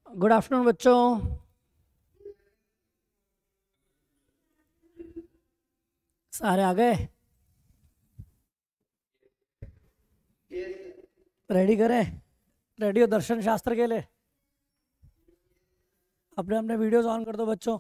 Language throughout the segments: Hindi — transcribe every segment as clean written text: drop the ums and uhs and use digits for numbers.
गुड आफ्टरनून बच्चों। सारे आ गए? रेडी करें? रेडी हो दर्शन शास्त्र के लिए? अपने अपने वीडियोस ऑन कर दो बच्चों।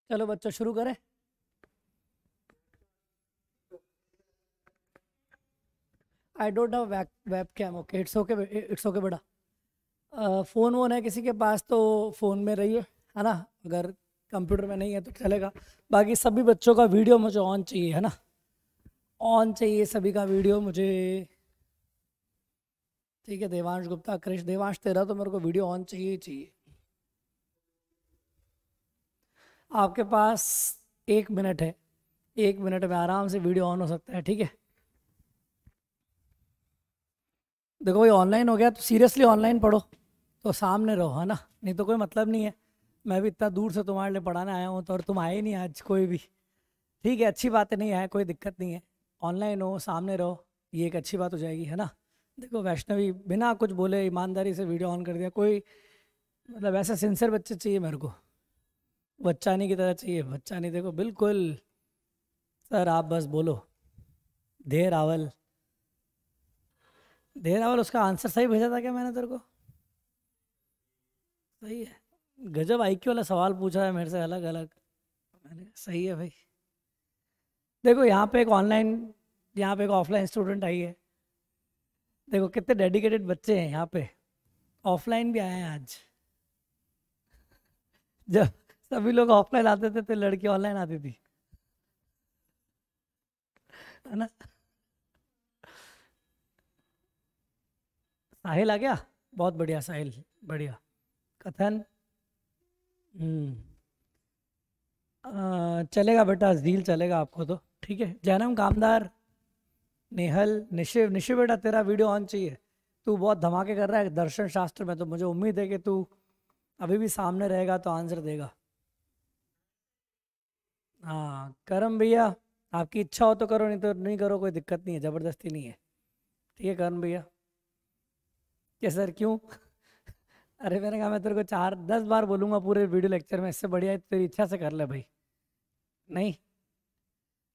चलो बच्चों शुरू करें। I don't have webcam. Okay, it's okay, it's okay बेटा। फ़ोन वोन है किसी के पास तो फ़ोन में रहिए, है ना। अगर कंप्यूटर में नहीं है तो चलेगा। बाकी सभी बच्चों का वीडियो मुझे ऑन चाहिए, है ना। ऑन चाहिए सभी का वीडियो मुझे। ठीक है, देवांश गुप्ता, कृष, देवांश तेरा तो मेरे को वीडियो ऑन चाहिए ही चाहिए। आपके पास 1 मिनट है, 1 मिनट में आराम से वीडियो ऑन हो सकता है, ठीक है। देखो भाई, ऑनलाइन हो गया तो सीरियसली ऑनलाइन पढ़ो, तो सामने रहो, है ना। नहीं तो कोई मतलब नहीं है। मैं भी इतना दूर से तुम्हारे लिए पढ़ाने आया हूँ तो, और तुम आए ही नहीं आज कोई भी। ठीक है, अच्छी बात नहीं है, कोई दिक्कत नहीं है। ऑनलाइन हो, सामने रहो, ये एक अच्छी बात हो जाएगी, है ना। देखो वैष्णवी बिना कुछ बोले ईमानदारी से वीडियो ऑन कर दिया। कोई मतलब ऐसा सिंसियर बच्चे चाहिए मेरे को, बच्चानी की तरह चाहिए। बच्चानी देखो बिल्कुल। सर आप बस बोलो, देर रावल। देर रावल, उसका आंसर सही भेजा था क्या मैंने तेरे को? सही है। गजब आईक्यू वाला सवाल पूछा है मेरे से, अलग अलग। मैंने सही है भाई। देखो यहाँ पे एक ऑनलाइन, यहाँ पे एक ऑफलाइन स्टूडेंट आई है। देखो कितने डेडिकेटेड बच्चे हैं यहाँ पे। ऑफलाइन भी आए हैं आज। जब सभी लोग ऑफलाइन आते थे तो लड़की ऑनलाइन आती थी, है ना। साहिल आ गया, बहुत बढ़िया साहिल, बढ़िया। कथन। हम्म। चलेगा बेटा, झील चलेगा आपको तो, ठीक है। जैनम कामदार, नेहल, निशिव। निशिव बेटा तेरा वीडियो ऑन चाहिए। तू बहुत धमाके कर रहा है दर्शन शास्त्र में, तो मुझे उम्मीद है कि तू अभी भी सामने रहेगा तो आंसर देगा। हाँ करम भैया, आपकी इच्छा हो तो करो, नहीं तो नहीं करो, कोई दिक्कत नहीं है, ज़बरदस्ती नहीं है। ठीक है करम भैया। क्या सर क्यों? अरे मैंने कहा मैं तेरे को 4-10 बार बोलूंगा पूरे वीडियो लेक्चर में, इससे बढ़िया है तेरी इच्छा से कर ले भाई। नहीं,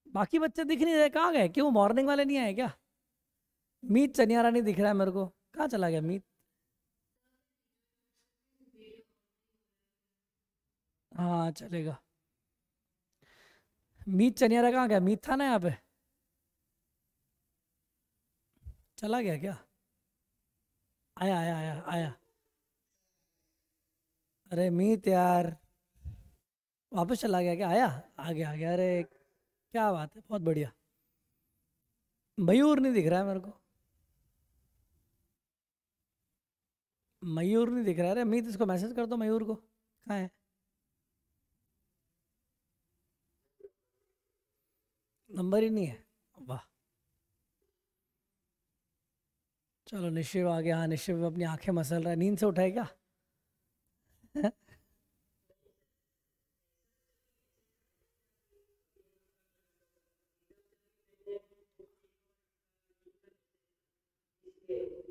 बाकी बच्चे दिख नहीं रहे, कहाँ गए? क्यों मॉर्निंग वाले नहीं आए क्या? मीत चनियारा नहीं दिख रहा है मेरे को, कहाँ चला गया मीत? हाँ चलेगा। मीत चनियारा कहाँ गया? मीत था ना यहाँ पे, चला गया क्या? आया आया आया आया। अरे मीत यार, वापस चला गया क्या? आया, आ गया आ गया। अरे क्या बात है, बहुत बढ़िया। मयूर नहीं दिख रहा है मेरे को, मयूर नहीं दिख रहा है। अरे मीत इसको मैसेज कर दो, मयूर को, कहाँ है? नंबर ही नहीं है, वाह। चलो निशिव आ गया। हाँ निशिव अपनी आंखें मसल रहा है, नींद से उठाए क्या?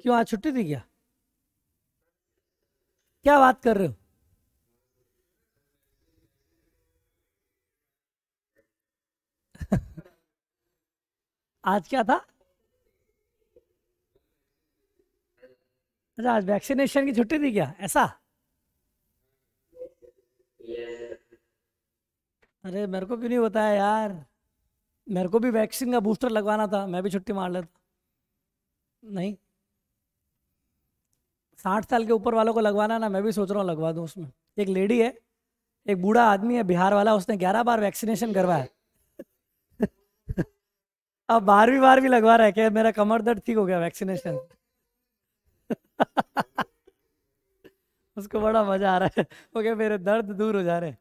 क्यों आज छुट्टी थी क्या? क्या बात कर रहे हो? आज क्या था? अच्छा आज वैक्सीनेशन की छुट्टी थी क्या, ऐसा? अरे मेरे को क्यों नहीं बताया यार। मेरे को भी वैक्सीन का बूस्टर लगवाना था, मैं भी छुट्टी मार लेता। नहीं, 60 साल के ऊपर वालों को लगवाना ना, मैं भी सोच रहा हूँ लगवा दूँ उसमें। एक लेडी है, एक बूढ़ा आदमी है बिहार वाला, उसने 11 बार वैक्सीनेशन करवाया। अब 12वीं बार भी लगवा रहा है क्या? मेरा कमर दर्द ठीक हो गया वैक्सीनेशन। उसको बड़ा मजा आ रहा है। ओके, मेरे दर्द दूर हो जा रहे हैं।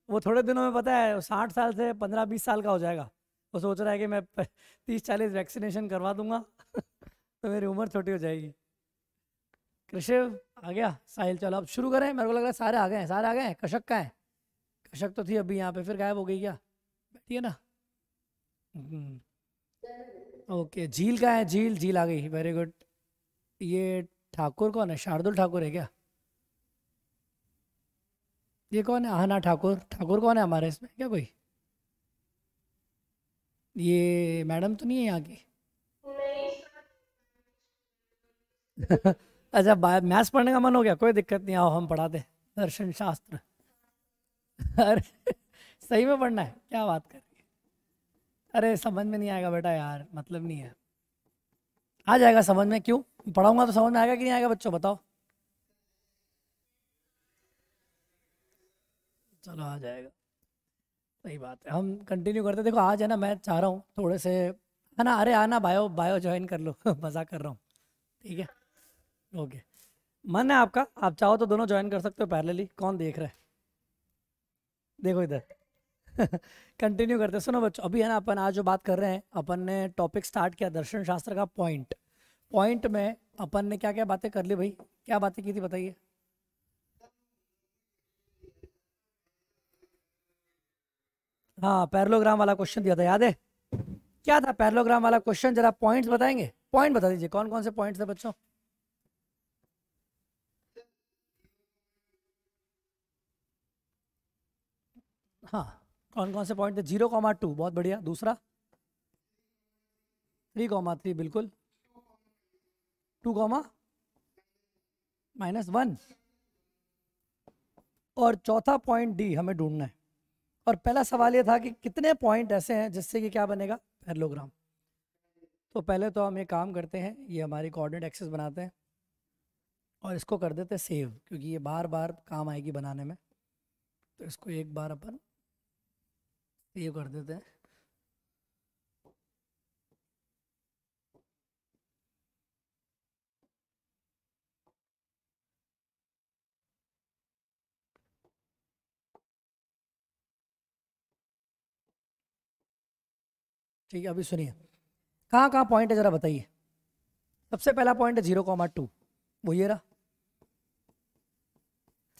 वो थोड़े दिनों में पता है 60 साल से 15-20 साल का हो जाएगा। वो सोच रहा है कि मैं 30-40 वैक्सीनेशन करवा दूंगा। तो मेरी उम्र छोटी हो जाएगी। कृषिव आ गया, साहिल चलो अब शुरू करें। मेरे को लग रहा है सारे आ गए हैं, सारे आ गए हैं। कशक का है? कशक तो थी अभी यहाँ पे, फिर गायब हो गई क्या? बैठी है ना। हम्म, ओके, झील का है? झील, झील आ गई, वेरी गुड। ये ठाकुर कौन है? शार्दुल ठाकुर है क्या? ये कौन है? आहना ठाकुर? ठाकुर कौन है हमारे इसमें क्या कोई? ये मैडम तो नहीं है यहाँ की? अच्छा, मैथ्स पढ़ने का मन हो गया, कोई दिक्कत नहीं, आओ हम पढ़ाते हैं दर्शन शास्त्र। अरे सही में पढ़ना है? क्या बात कर रही है? अरे समझ में नहीं आएगा बेटा यार, मतलब नहीं है। आ जाएगा समझ में, क्यों? पढ़ाऊंगा तो समझ में आएगा कि नहीं आएगा बच्चों, बताओ। चलो आ जाएगा, सही बात है। हम कंटिन्यू करते हैं। देखो आज है ना, मैं चाह रहा हूँ थोड़े से, है ना, अरे आना, बायो बायो ज्वाइन कर लो। मजाक कर रहा हूँ। ठीक है, ओके। मन है आपका, आप चाहो तो दोनों ज्वाइन कर सकते हो पैरेलली। कौन देख रहा है? देखो इधर। कंटिन्यू करते हैं। सुनो बच्चों, अभी है ना अपन आज जो बात कर रहे हैं, अपन ने टॉपिक स्टार्ट किया दर्शन शास्त्र का। पॉइंट पॉइंट में अपन ने क्या क्या बातें कर ली भाई? क्या बातें की थी बताइए? हाँ, पैरेललोग्राम वाला क्वेश्चन दिया था, याद है? क्या था पैरेललोग्राम वाला क्वेश्चन? जरा पॉइंट्स बताएंगे? पॉइंट बता दीजिए, कौन कौन से पॉइंट्स थे बच्चों? हाँ, कौन कौन से पॉइंट थे? 0,2, बहुत बढ़िया। दूसरा? 3,3, बिल्कुल। 2,-1। और चौथा पॉइंट डी हमें ढूंढना है। और पहला सवाल ये था कि कितने पॉइंट ऐसे हैं जिससे कि क्या बनेगा? पैरेललोग्राम। तो पहले तो हम ये काम करते हैं, ये हमारी कोऑर्डिनेट एक्सिस बनाते हैं और इसको कर देते हैं सेव, क्योंकि ये बार बार काम आएगी बनाने में। तो इसको एक बार अपन सेव कर देते हैं। ठीक है, अभी सुनिए, कहाँ कहाँ पॉइंट है जरा बताइए। सबसे पहला पॉइंट है 0,2, वो ये रहा।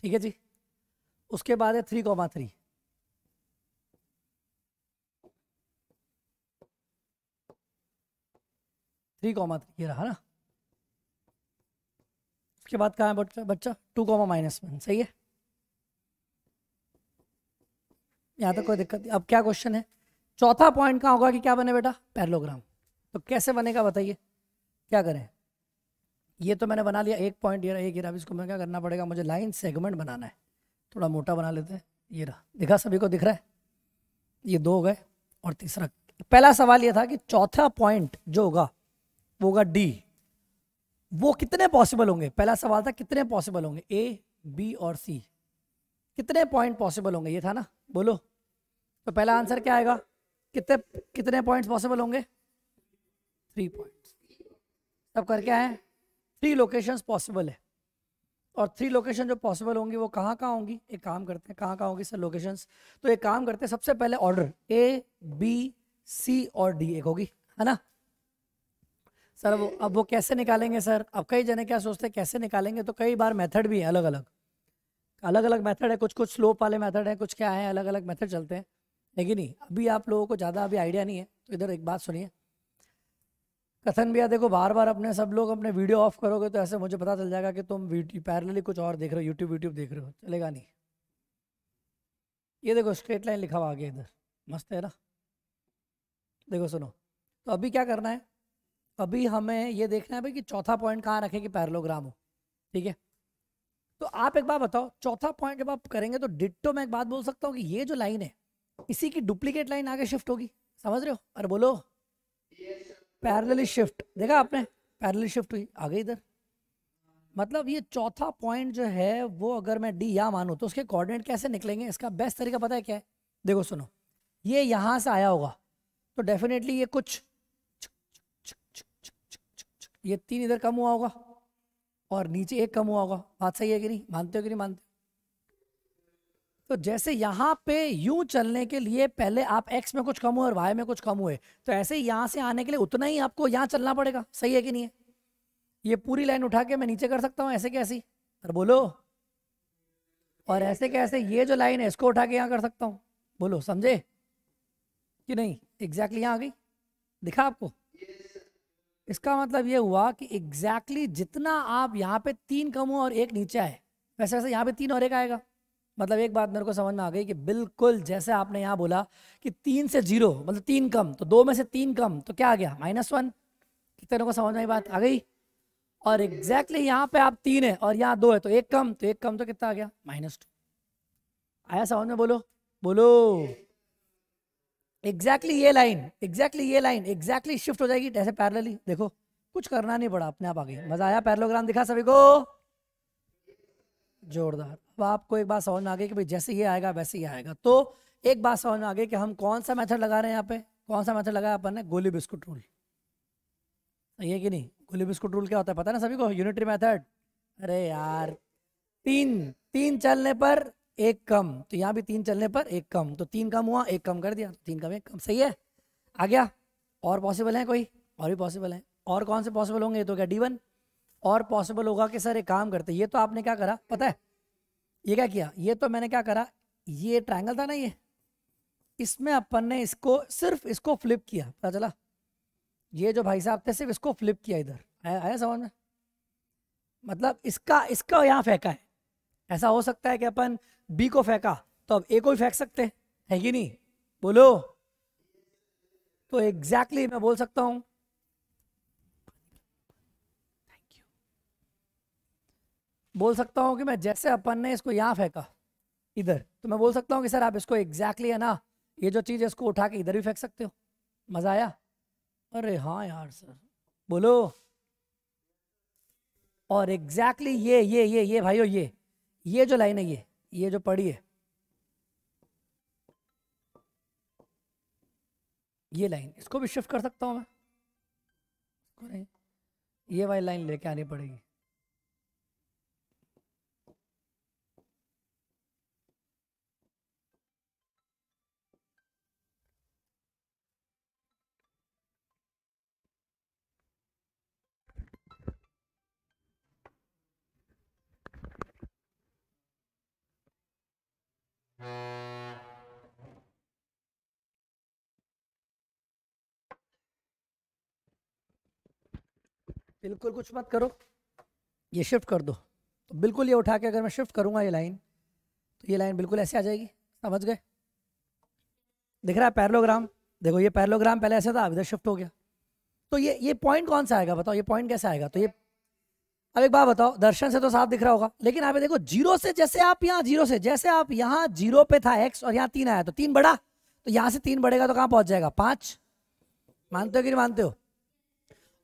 ठीक है जी। उसके बाद है 3,3। 3,3 ये रहा ना। उसके बाद कहाँ है बच्चा? बच्चा 2,-1, सही है। यहाँ तक कोई दिक्कत नहीं। अब क्या क्वेश्चन है? चौथा पॉइंट कहाँ होगा कि क्या बने बेटा? पैरेललोग्राम। तो कैसे बनेगा बताइए, क्या करें? ये तो मैंने बना लिया एक पॉइंट, ये रहा एक, ये रहा। अब इसको मैं क्या करना पड़ेगा? मुझे लाइन सेगमेंट बनाना है, थोड़ा मोटा बना लेते हैं। ये रहा, दिखा सभी को? दिख रहा है? ये दो हो गए। और तीसरा, पहला सवाल ये था कि चौथा पॉइंट जो होगा वो होगा डी। वो कितने पॉसिबल होंगे? पहला सवाल था कितने पॉसिबल होंगे, ए, बी और सी। कितने पॉइंट पॉसिबल होंगे, ये था ना? बोलो। तो पहला आंसर क्या आएगा? कितने कितने पॉइंट्स पॉसिबल होंगे? 3 पॉइंट्स। तब करके आए, 3 लोकेशंस पॉसिबल है। और 3 लोकेशन जो पॉसिबल होंगी वो कहाँ कहाँ होंगी? एक काम करते हैं, कहाँ कहाँ होंगी सर लोकेशंस? तो एक काम करते हैं, सबसे पहले ऑर्डर ए, बी, सी और डी एक होगी, है ना सर? वो अब वो कैसे निकालेंगे सर? अब कई जने क्या सोचते हैं कैसे निकालेंगे, तो कई बार मेथड भी है अलग अलग। अलग अलग मेथड है, कुछ कुछ स्लोप वाले मेथड है, कुछ क्या है, अलग अलग मेथड चलते हैं। लेकिन नहीं, अभी आप लोगों को ज़्यादा अभी आइडिया नहीं है, तो इधर एक बात सुनिए। कथन भैया देखो, बार बार अपने सब लोग अपने वीडियो ऑफ करोगे तो ऐसे मुझे पता चल जाएगा कि तुम पैरेलली कुछ और देख रहे हो, यूट्यूब देख रहे हो, चलेगा नहीं। ये देखो स्ट्रेट लाइन लिखा हुआ आगे इधर, मस्त है ना? देखो सुनो, तो अभी क्या करना है? अभी हमें ये देखना है भाई कि चौथा पॉइंट कहाँ रखे कि पैरेललोग्राम हो। ठीक है, तो आप एक बात बताओ, चौथा पॉइंट जब आप करेंगे तो डिट्टो मैं एक बात बोल सकता हूँ कि ये जो लाइन है इसी की डुप्लीकेट लाइन आगे शिफ्ट होगी, समझ रहे हो? अरे बोलो। पैरेलली शिफ्ट, देखा आपने? पैरेलली शिफ्ट हुई, आ गई इधर। मतलब ये चौथा पॉइंट जो है वो अगर मैं डी या मानूं तो उसके कोऑर्डिनेट कैसे निकलेंगे? इसका बेस्ट तरीका पता है क्या है? देखो सुनो, ये यहाँ से आया होगा तो डेफिनेटली ये कुछ ये 3 इधर कम हुआ होगा और नीचे 1 कम हुआ होगा। बात सही है कि नहीं? मानते हो कि नहीं मानते? तो जैसे यहाँ पे यूं चलने के लिए पहले आप x में कुछ कम हुए और y में कुछ कम हुए, तो ऐसे ही यहाँ से आने के लिए उतना ही आपको यहाँ चलना पड़ेगा। सही है कि नहीं है? ये पूरी लाइन उठा के मैं नीचे कर सकता हूँ ऐसे कैसी? और बोलो। और ऐसे कैसे ये जो लाइन है इसको उठा के यहाँ कर सकता हूँ। बोलो, समझे कि नहीं? एग्जैक्टली यहाँ आ गई, दिखा आपको? इसका मतलब ये हुआ कि एग्जैक्टली जितना आप यहाँ पे 3 कम हो और 1 नीचे आए, वैसे वैसे यहाँ पे 3 और 1 आएगा। मतलब एक बात मेरे को समझ में आ गई कि बिल्कुल जैसे आपने यहाँ बोला कि 3 से 0 मतलब 3 कम, तो 2 में से 3 कम तो क्या आ गया? -1। कितने को समझ में आई बात? आ गई। और एग्जैक्टली यहाँ पे आप 3 है और यहाँ 2 है, तो 1 कम, तो 1 कम तो कितना आ गया? -2। आया समझ में? बोलो बोलो। एग्जैक्टली ये लाइन एग्जैक्टली शिफ्ट हो जाएगी ऐसे पैरेलली। देखो कुछ करना नहीं पड़ा, अपने आप आ गई। मजा आया? पैरेललोग्राम दिखा सभी को? जोरदार। अब आपको एक बात समझ में आ गई कि भाई जैसे ये आएगा वैसे ही आएगा। तो एक बात समझ में आ गई कि हम कौन सा मेथड लगा रहे हैं यहाँ पे। कौन सा मेथड लगाया अपन ने? गोली बिस्कुट रूल। सही है कि नहीं? गोली बिस्कुट रूल क्या होता है पता है ना सभी को? Unitary method. अरे यार, 3 चलने पर 1 कम, तो यहाँ भी 3 चलने पर 1 कम, तो 3 कम हुआ, 1 कम कर दिया, 3 कम 1 कम। सही है? आ गया? और पॉसिबल है कोई? और भी पॉसिबल है। और कौन से पॉसिबल होंगे? तो क्या D1 और पॉसिबल होगा कि सर एक काम करते, ये तो आपने क्या करा पता है? ये क्या किया? ये तो मैंने क्या करा, ये ट्रायंगल था ना, ये इसमें अपन ने इसको सिर्फ इसको फ्लिप किया, पता चला? ये जो भाई साहब थे सिर्फ इसको फ्लिप किया इधर। आया समझ में? मतलब इसका इसका यहाँ फेंका है। ऐसा हो सकता है कि अपन बी को फेंका तो अब ए को भी फेंक सकते हैं, है कि नहीं? बोलो। तो एग्जैक्टली मैं बोल सकता हूं, बोल सकता हूं कि मैं जैसे अपन ने इसको यहां फेंका इधर, तो मैं बोल सकता हूं कि सर आप इसको एग्जैक्टली है ना, ये जो चीज है इसको उठा के इधर भी फेंक सकते हो। मजा आया? अरे हाँ यार सर, बोलो। और एग्जैक्टली ये भाइयों, ये जो लाइन है, ये जो पड़ी है, ये लाइन, इसको भी शिफ्ट कर सकता हूं मैं? नहीं, ये वाली लाइन लेके आनी पड़ेगी। बिल्कुल कुछ मत करो, ये शिफ्ट कर दो। तो बिल्कुल ये उठा के अगर मैं शिफ्ट करूंगा ये लाइन, तो ये लाइन बिल्कुल ऐसे आ जाएगी। समझ गए? दिख रहा है पैरेललोग्राम? देखो ये पैरेललोग्राम पहले ऐसे था, अब इधर शिफ्ट हो गया। तो ये पॉइंट कौन सा आएगा बताओ? ये पॉइंट कैसे आएगा? तो ये अब एक बात बताओ, दर्शन से तो साफ दिख रहा होगा, लेकिन आप देखो जीरो से, जैसे आप यहाँ जीरो से, जैसे आप यहाँ 0 पे था x और यहाँ 3 आया तो 3 बढ़ा, तो यहाँ से 3 बढ़ेगा तो कहाँ पहुंच जाएगा? 5। मानते हो कि नहीं मानते हो?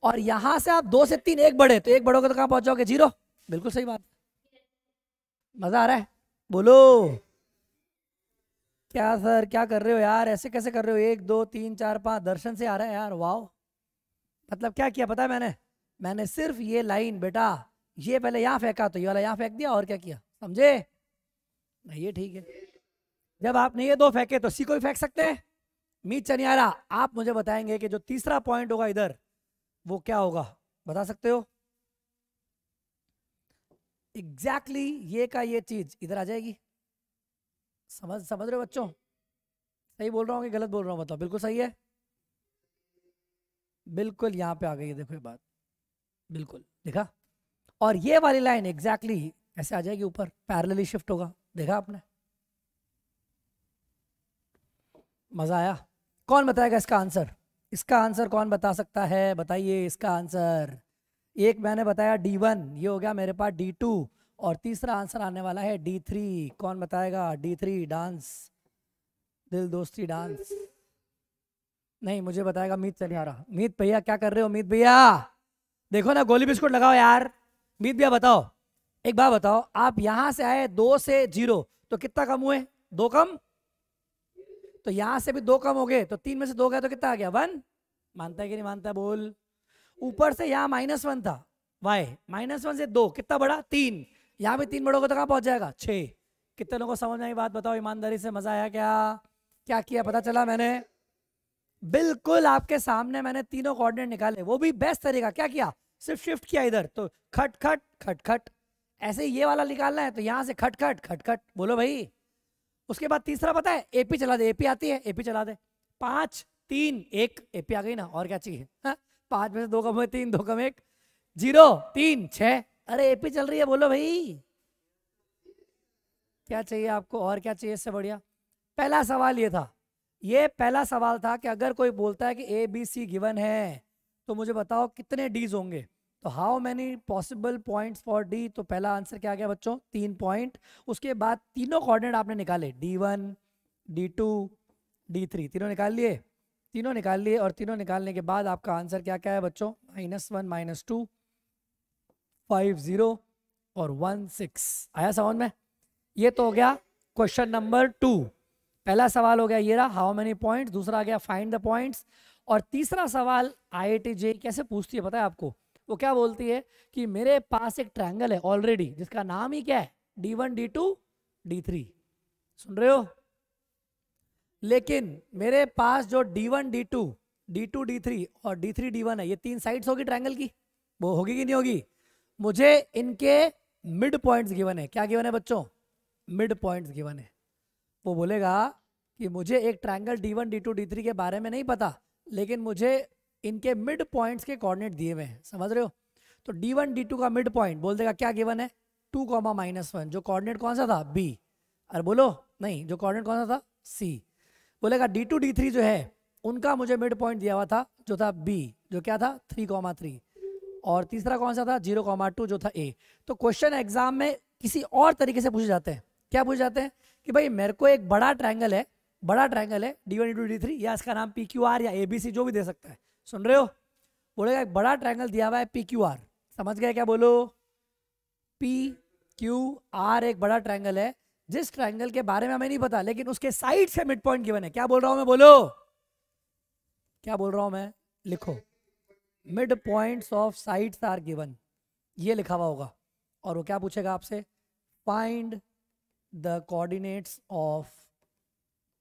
और यहां से आप 2 से 3 1 बढ़े, तो 1 बढ़ोगे तो कहां पहुंच जाओगे? 0। बिल्कुल सही बात। मजा आ रहा है? बोलो। क्या सर क्या कर रहे हो यार, ऐसे कैसे कर रहे हो? 1 2 3 4 5 दर्शन से आ रहा है यार, वाओ। मतलब क्या किया पता है मैंने सिर्फ ये लाइन बेटा, ये पहले यहां फेंका तो ये वाला यहां फेंक दिया, और क्या किया? समझे? नहीं ये ठीक है। जब आपने ये 2 फेंके तो सी को भी फेंक सकते हैं। मीत चनियारा, आप मुझे बताएंगे कि जो तीसरा पॉइंट होगा इधर वो क्या होगा? बता सकते हो? एग्जैक्टली ये का ये चीज इधर आ जाएगी। समझ रहे हो बच्चों? सही बोल रहा हूँ कि गलत बोल रहा हूँ बताओ? बिल्कुल सही है। बिल्कुल यहाँ पे आ गई है, देखो ये बात, बिल्कुल देखा। और ये वाली लाइन एग्जैक्टली ऐसे आ जाएगी ऊपर, पैरेलली शिफ्ट होगा। देखा आपने? मजा आया? कौन बताएगा इसका आंसर? इसका आंसर कौन बता सकता है? बताइए इसका आंसर। एक मैंने बताया D1, ये हो गया मेरे पास D2, और तीसरा आंसर आने वाला है D3। कौन बताएगा? D3 डांस, दिल दोस्ती डांस। नहीं, मुझे बताएगा मीत चनियारा। मीत भैया क्या कर रहे हो? मीत भैया देखो ना, गोली बिस्कुट लगाओ यार। मीत भैया बताओ, एक बात बताओ, आप यहां से आए 2 से 0 तो कितना कम हुए? 2 कम। तो यहां से भी 2 कम हो गए, तो 3 में से 2 गए तो कितना आ गया? 1। मानता है कि नहीं मानता? बोल। ऊपर से यहाँ -1 था, y -1 से 2 कितना बढ़ा 3, यहाँ भी 3 बढ़ोगे तो कहाँ पहुंच जाएगा 6। कितने लोगों को समझ में आई बात, बताओ ईमानदारी से, मजा आया क्या? क्या किया पता चला मैंने? बिल्कुल आपके सामने मैंने तीनों कोऑर्डिनेट निकाले, वो भी बेस्ट तरीका। क्या किया? सिर्फ शिफ्ट किया इधर, तो खट खट खट खट। ऐसे ही ये वाला निकालना है तो यहां से खट खट खट खट, बोलो भाई। उसके बाद तीसरा पता है, एपी चला दे, एपी आती है, एपी चला दे। 5 3 1, एपी आ गई ना, और क्या चाहिए? हाँ? 5 में से 2 कम हुए 3, 2 कम 1 0 3 6। अरे एपी चल रही है, बोलो भाई। क्या चाहिए आपको, और क्या चाहिए इससे बढ़िया? पहला सवाल ये था, ये पहला सवाल था कि अगर कोई बोलता है कि ए बी सी गिवन है तो मुझे बताओ कितने डीज होंगे। तो how many possible points for D, तो पहला आंसर क्या आ गया बच्चों? 3 पॉइंट। उसके बाद तीनों कोऑर्डिनेट आपने निकाले, D1 D2 D3, तीनों निकाल लिए, तीनों निकाल लिए। और तीनों निकालने के बाद आपका आंसर क्या क्या है बच्चों? -1 -2 5 0 और 1 6। आया समझ में? ये तो हो गया क्वेश्चन नंबर 2। पहला सवाल हो गया ये रहा, हाउ मेनी पॉइंट्स। दूसरा आ गया फाइंड द पॉइंट्स। और तीसरा सवाल IIT JEE कैसे पूछती है पता है आपको? वो क्या बोलती है कि मेरे पास एक ट्रायंगल है ऑलरेडी जिसका नाम ही क्या है? D1 D2 D3। सुन रहे हो? लेकिन मेरे पास जो D1 D2 D2 D3 और D3 D1 है, ये 3 साइड्स होगी ट्रायंगल की, वो होगी कि नहीं होगी? मुझे इनके मिड पॉइंट्स गिवन है। क्या गिवन है बच्चों? मिड पॉइंट्स गिवन है। वो बोलेगा कि मुझे एक ट्रायंगल D1 D2 D3 के बारे में नहीं पता, लेकिन मुझे इनके मिड पॉइंट्स के कोऑर्डिनेट दिए हुए हैं, समझ रहे हो? तो D1 D2 का मिड पॉइंट बोल देगा क्या गिवन है? 2, -1। जो कोऑर्डिनेट कौन सा था? B। अरे बोलो, नहीं, जो कोऑर्डिनेट कौन सा था? C। बोलेगा D2 D3 जो है उनका मुझे मिड पॉइंट दिया हुआ था जो था B, जो क्या था? 3, 3। और तीसरा कौन सा था? 0, 2 जो था A। तो क्वेश्चन एग्जाम में किसी और तरीके से पूछे जाते हैं। क्या पूछे जाते हैं कि भाई मेरे को एक बड़ा ट्रायंगल है, बड़ा ट्रायंगल है D1 D2 D3, या इसका नाम PQR या ABC जो भी दे सकता है। सुन रहे हो? बोलेगा एक बड़ा ट्रायंगल दिया हुआ है PQR। समझ गए क्या? बोलो, PQR एक बड़ा ट्रायंगल है जिस ट्रायंगल के बारे में हमें नहीं पता, लेकिन उसके साइड से मिड पॉइंट गिवन है। क्या बोल रहा हूं मैं? बोलो, क्या बोल रहा हूं मैं? लिखो, mid points of sides are given, ये लिखा हुआ होगा। और वो क्या पूछेगा आपसे? Find the coordinates of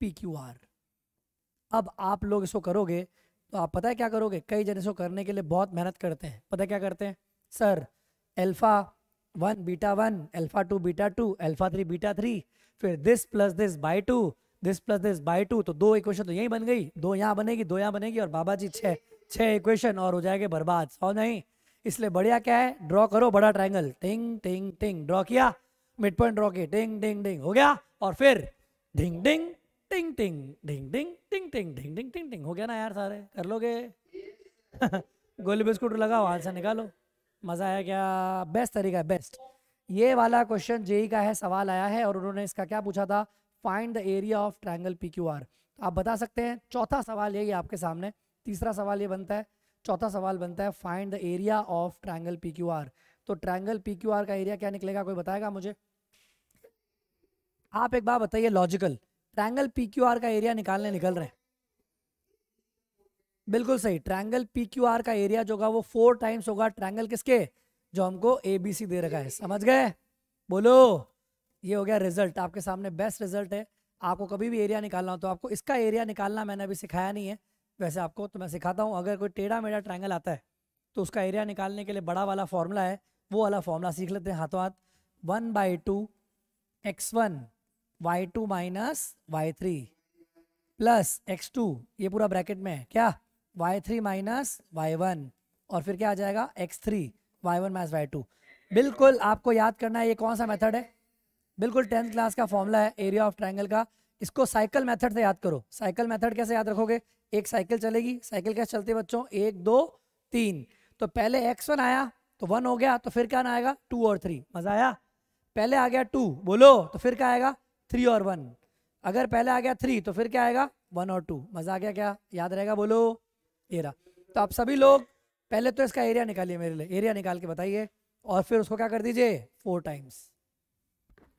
PQR। अब आप लोग इसको करोगे तो आप पता है क्या करोगे? कई जन इसको करने के लिए बहुत मेहनत करते हैं। पता है क्या करते हैं? सर α1 β1 α2 β2 α3 β3, फिर this plus this by 2 this plus this by 2, तो 2 इक्वेशन तो यही बन गई, 2 यहाँ बनेगी, 2 यहाँ बनेगी, और बाबा जी 6 इक्वेशन और हो जाएंगे बर्बाद। और नहीं, इसलिए बढ़िया क्या है? ड्रॉ करो बड़ा ट्रायंगल, टिंग टिंग टिंग, ड्रॉ किया, मिड पॉइंट ड्रॉ किए, टिंग टिंग टिंग, हो गया। और फिर ढिंग डिंग टिंग टिंग ढिंग डिंग टिंग टिंग ढिंग डिंग टिंग टिंग, हो गया ना यार? सारे कर लोगे? गोली बिस्कुट लगाओ, आंसर निकालो। मजा आया क्या? बेस्ट तरीका है, बेस्ट। ये वाला क्वेश्चन जेई का है, सवाल आया है और उन्होंने इसका क्या पूछा था? Find the area of triangle PQR। तो आप बता सकते हैं। चौथा सवाल यही आपके सामने, तीसरा सवाल ये बनता है, चौथा सवाल बनता है find the area of triangle PQR। तो ट्रायंगल PQR का एरिया क्या निकलेगा? कोई बताएगा मुझे? आप एक बात बताइए लॉजिकल, ट्रायंगल PQR का एरिया निकालने निकल रहे हैं, बिल्कुल सही। ट्रायंगल PQR का एरिया जो होगा वो 4 टाइम्स होगा ट्रायंगल किसके? जो हमको ABC दे रखा है। समझ गए? बोलो, ये हो गया रिजल्ट आपके सामने, बेस्ट रिजल्ट है। आपको कभी भी एरिया निकालना हो तो आपको इसका एरिया निकालना मैंने अभी सिखाया नहीं है, वैसे आपको तो मैं सिखाता हूँ। अगर कोई टेढ़ा मेढ़ा ट्रायंगल आता है तो उसका एरिया निकालने के लिए बड़ा वाला फॉर्मूला है, वो वाला फॉर्मूला सीख लेते हैं हाथों हाथ। 1/2 x1 y2 minus y3 plus x2, ये पूरा ब्रैकेट में है क्या? y3 माइनस y1, और फिर क्या आ जाएगा? x3 y1 minus y2। बिल्कुल आपको याद करना है ये कौन सा मेथड है, बिल्कुल 10th क्लास का फॉर्मूला है एरिया ऑफ ट्रायंगल का। इसको साइकिल मेथड से याद करो। साइकिल मेथड कैसे याद रखोगे? एक साइकिल चलेगी, साइकिल कैसे चलती है बच्चों? 1 2 3, तो पहले x1 आया तो 1 हो गया, तो फिर क्या ना आएगा? 2 और 3। मजा आया? पहले आ गया 2, बोलो, तो फिर क्या आएगा? 3 और 1। अगर पहले आ गया 3 तो फिर क्या आएगा? 1 और 2। मजा आ गया क्या? याद रहेगा? बोलो, ये रहा। तो आप सभी लोग पहले तो इसका एरिया निकालिए मेरे लिए, एरिया निकाल के बताइए, और फिर उसको क्या कर दीजिए? 4 टाइम्स।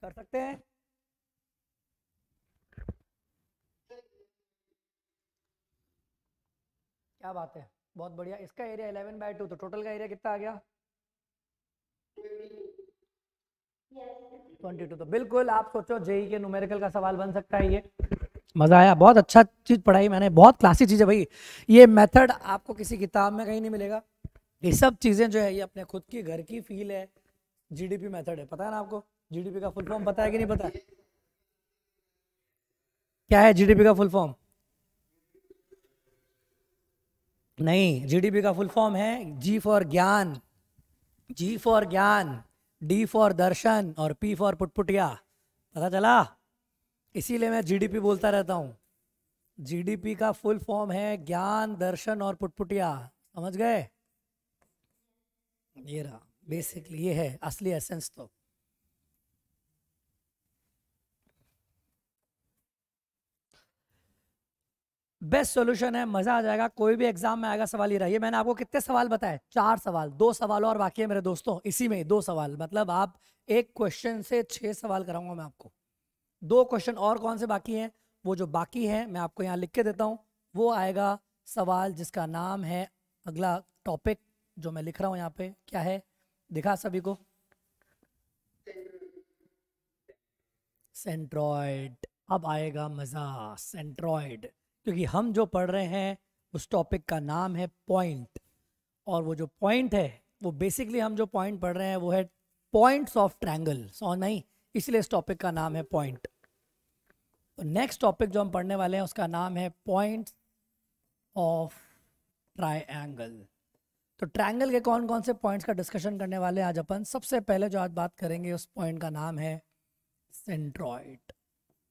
कर सकते हैं? क्या बात है, बहुत बढ़िया। इसका एरिया 11/2, तो टोटल का एरिया कितना आ गया? 22। तो बिल्कुल आप सोचो जेई के न्यूमेरिकल का सवाल बन सकता है ये। मजा आया, बहुत अच्छा चीज पढ़ाई मैंने, बहुत क्लासी चीज है भाई। ये मेथड आपको किसी किताब में कहीं नहीं मिलेगा। ये सब चीजें जो है ये अपने खुद की घर की फील है। जीडीपी मेथड है, पता है ना आपको? जीडीपी का फुल फॉर्म पता है कि नहीं पता? क्या है जीडीपी का फुल फॉर्म? नहीं, जीडीपी का फुल फॉर्म है जी फॉर ज्ञान, जी फॉर ज्ञान, डी फॉर दर्शन और पी फॉर पुटपुटिया। पता चला? इसीलिए मैं जीडीपी बोलता रहता हूँ। जीडीपी का फुल फॉर्म है ज्ञान, दर्शन और पुटपुटिया। समझ गए? ये रहा बेसिकली, ये है असली एसेंस। तो बेस्ट सॉल्यूशन है, मजा आ जाएगा। कोई भी एग्जाम में आएगा सवाल ये रहा। ये मैंने आपको कितने सवाल बताए? 4 सवाल, 2 सवाल और बाकी है मेरे दोस्तों। इसी में 2 सवाल, मतलब आप एक क्वेश्चन से 6 सवाल कराऊंगा मैं आपको। 2 क्वेश्चन और कौन से बाकी हैं? वो जो बाकी है मैं आपको यहाँ लिख के देता हूँ। वो आएगा सवाल जिसका नाम है, अगला टॉपिक जो मैं लिख रहा हूँ यहाँ पे क्या है, दिखा सभी को? सेंट्रॉइड। अब आएगा मजा, सेंट्रॉइड। क्योंकि हम जो पढ़ रहे हैं उस टॉपिक का नाम है पॉइंट। और वो जो पॉइंट है, वो बेसिकली हम जो पॉइंट पढ़ रहे हैं वो है पॉइंट्स ऑफ ट्रायंगल। सो नहीं, इसलिए इस टॉपिक का नाम है पॉइंट। तो नेक्स्ट टॉपिक जो हम पढ़ने वाले हैं उसका नाम है पॉइंट्स ऑफ ट्रायंगल। तो ट्रायंगल के कौन कौन से पॉइंट्स का डिस्कशन करने वाले हैं आज अपन। सबसे पहले जो आज बात करेंगे उस पॉइंट का नाम है सेंट्रॉइड।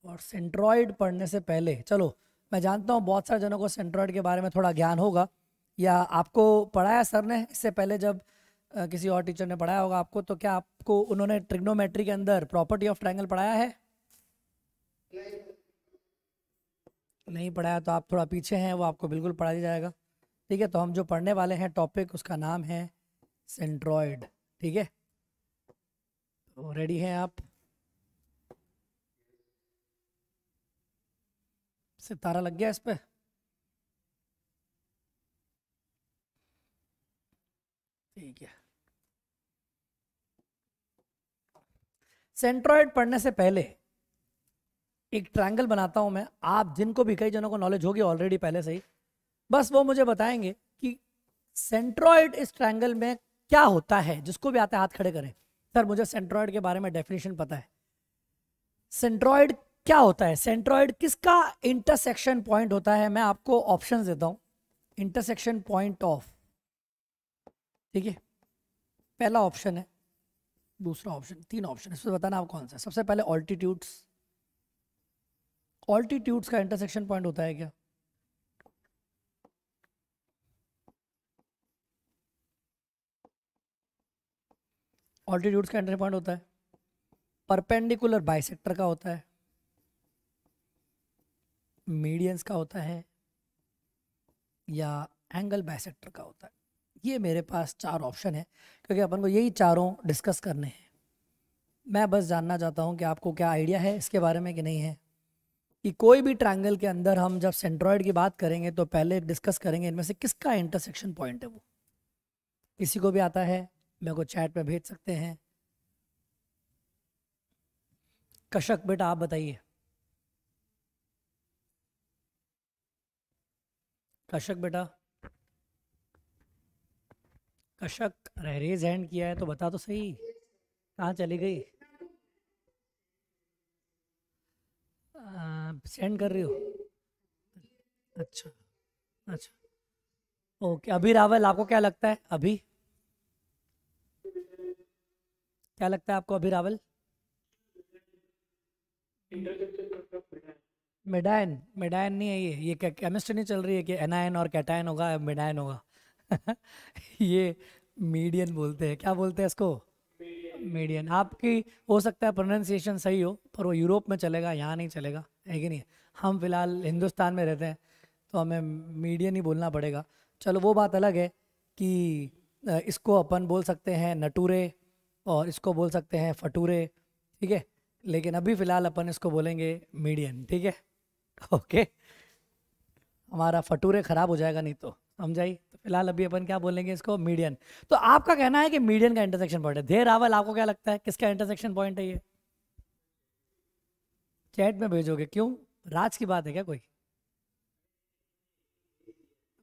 और सेंट्रॉइड पढ़ने से पहले चलो, मैं जानता हूँ बहुत सारे जनों को सेंट्रॉइड के बारे में थोड़ा ज्ञान होगा, या आपको पढ़ाया सर ने इससे पहले, जब किसी और टीचर ने पढ़ाया होगा आपको, तो क्या आपको उन्होंने ट्रिग्नोमेट्री के अंदर प्रॉपर्टी ऑफ ट्रायंगल पढ़ाया है? नहीं पढ़ाया तो आप थोड़ा पीछे हैं, वो आपको बिल्कुल पढ़ा दिया जाएगा। ठीक है, तो हम जो पढ़ने वाले हैं टॉपिक उसका नाम है सेंट्रॉइड। ठीक है, तो रेडी हैं आप? सितारा लग गया इस पे? ठीक है। सेंट्रॉइड पढ़ने से पहले एक ट्रायंगल बनाता हूं मैं। आप जिनको भी, कई जनों को नॉलेज होगी ऑलरेडी पहले से ही, बस वो मुझे बताएंगे कि सेंट्रॉइड इस ट्रायंगल में क्या होता है। जिसको भी आता है हाथ खड़े करें। सर मुझे सेंट्रॉइड के बारे में डेफिनेशन पता है। सेंट्रॉइड क्या होता है? सेंट्रॉइड किसका इंटरसेक्शन पॉइंट होता है? मैं आपको ऑप्शंस देता हूं। इंटरसेक्शन पॉइंट ऑफ, ठीक है, पहला ऑप्शन है, दूसरा ऑप्शन, 3 ऑप्शन। इसमें बताना आप कौन सा। सबसे पहले ऑल्टीट्यूड्स। ऑल्टीट्यूड्स का इंटरसेक्शन पॉइंट होता है क्या? ऑल्टीट्यूड्स का इंटरसेक्शन पॉइंट होता है। परपेंडिकुलर बाइसेक्टर का होता है, मीडियंस का होता है, या एंगल बाइसेक्टर का होता है। ये मेरे पास 4 ऑप्शन है, क्योंकि अपन को यही चारों डिस्कस करने हैं। मैं बस जानना चाहता हूँ कि आपको क्या आइडिया है इसके बारे में कि नहीं है, कि कोई भी ट्रायंगल के अंदर हम जब सेंट्रॉइड की बात करेंगे तो पहले डिस्कस करेंगे इनमें से किसका इंटरसेक्शन पॉइंट है वो। किसी को भी आता है मेरे को चैट में भेज सकते हैं। कशक बेटा आप बताइए। कशक बेटा, कशक रेज हैंड किया है तो बता तो सही, कहाँ चली गई? सेंड कर रही हो? अच्छा, अच्छा, ओके। अभी रावल आपको क्या लगता है? अभी क्या लगता है आपको अभी रावल? मिडाइन? मिडाइन नहीं है ये क्या केमिस्ट्री नहीं चल रही है कि एनायन और कैटायन होगा मिडाइन होगा? ये मीडियन बोलते हैं। क्या बोलते हैं इसको? मीडियन। आपकी हो सकता है प्रोनाउंसिएशन सही हो, पर वो यूरोप में चलेगा, यहाँ नहीं चलेगा, है कि नहीं? हम फिलहाल हिंदुस्तान में रहते हैं तो हमें मीडियन ही बोलना पड़ेगा। चलो वो बात अलग है कि इसको अपन बोल सकते हैं नटूरे और इसको बोल सकते हैं फटूरे, ठीक है। लेकिन अभी फ़िलहाल अपन इसको बोलेंगे मीडियन, ठीक है। ओके, हमारा फटूरे ख़राब हो जाएगा नहीं तो, समझाई? तो फिलहाल अभी अपन क्या बोलेंगे इसको, मीडियन। तो आपका कहना है कि मीडियन का इंटरसेक्शन पॉइंट है। धीर रावल, आपको क्या लगता है किसका इंटरसेक्शन पॉइंट है ये? चैट में भेजोगे? क्यों, राज की बात है क्या कोई?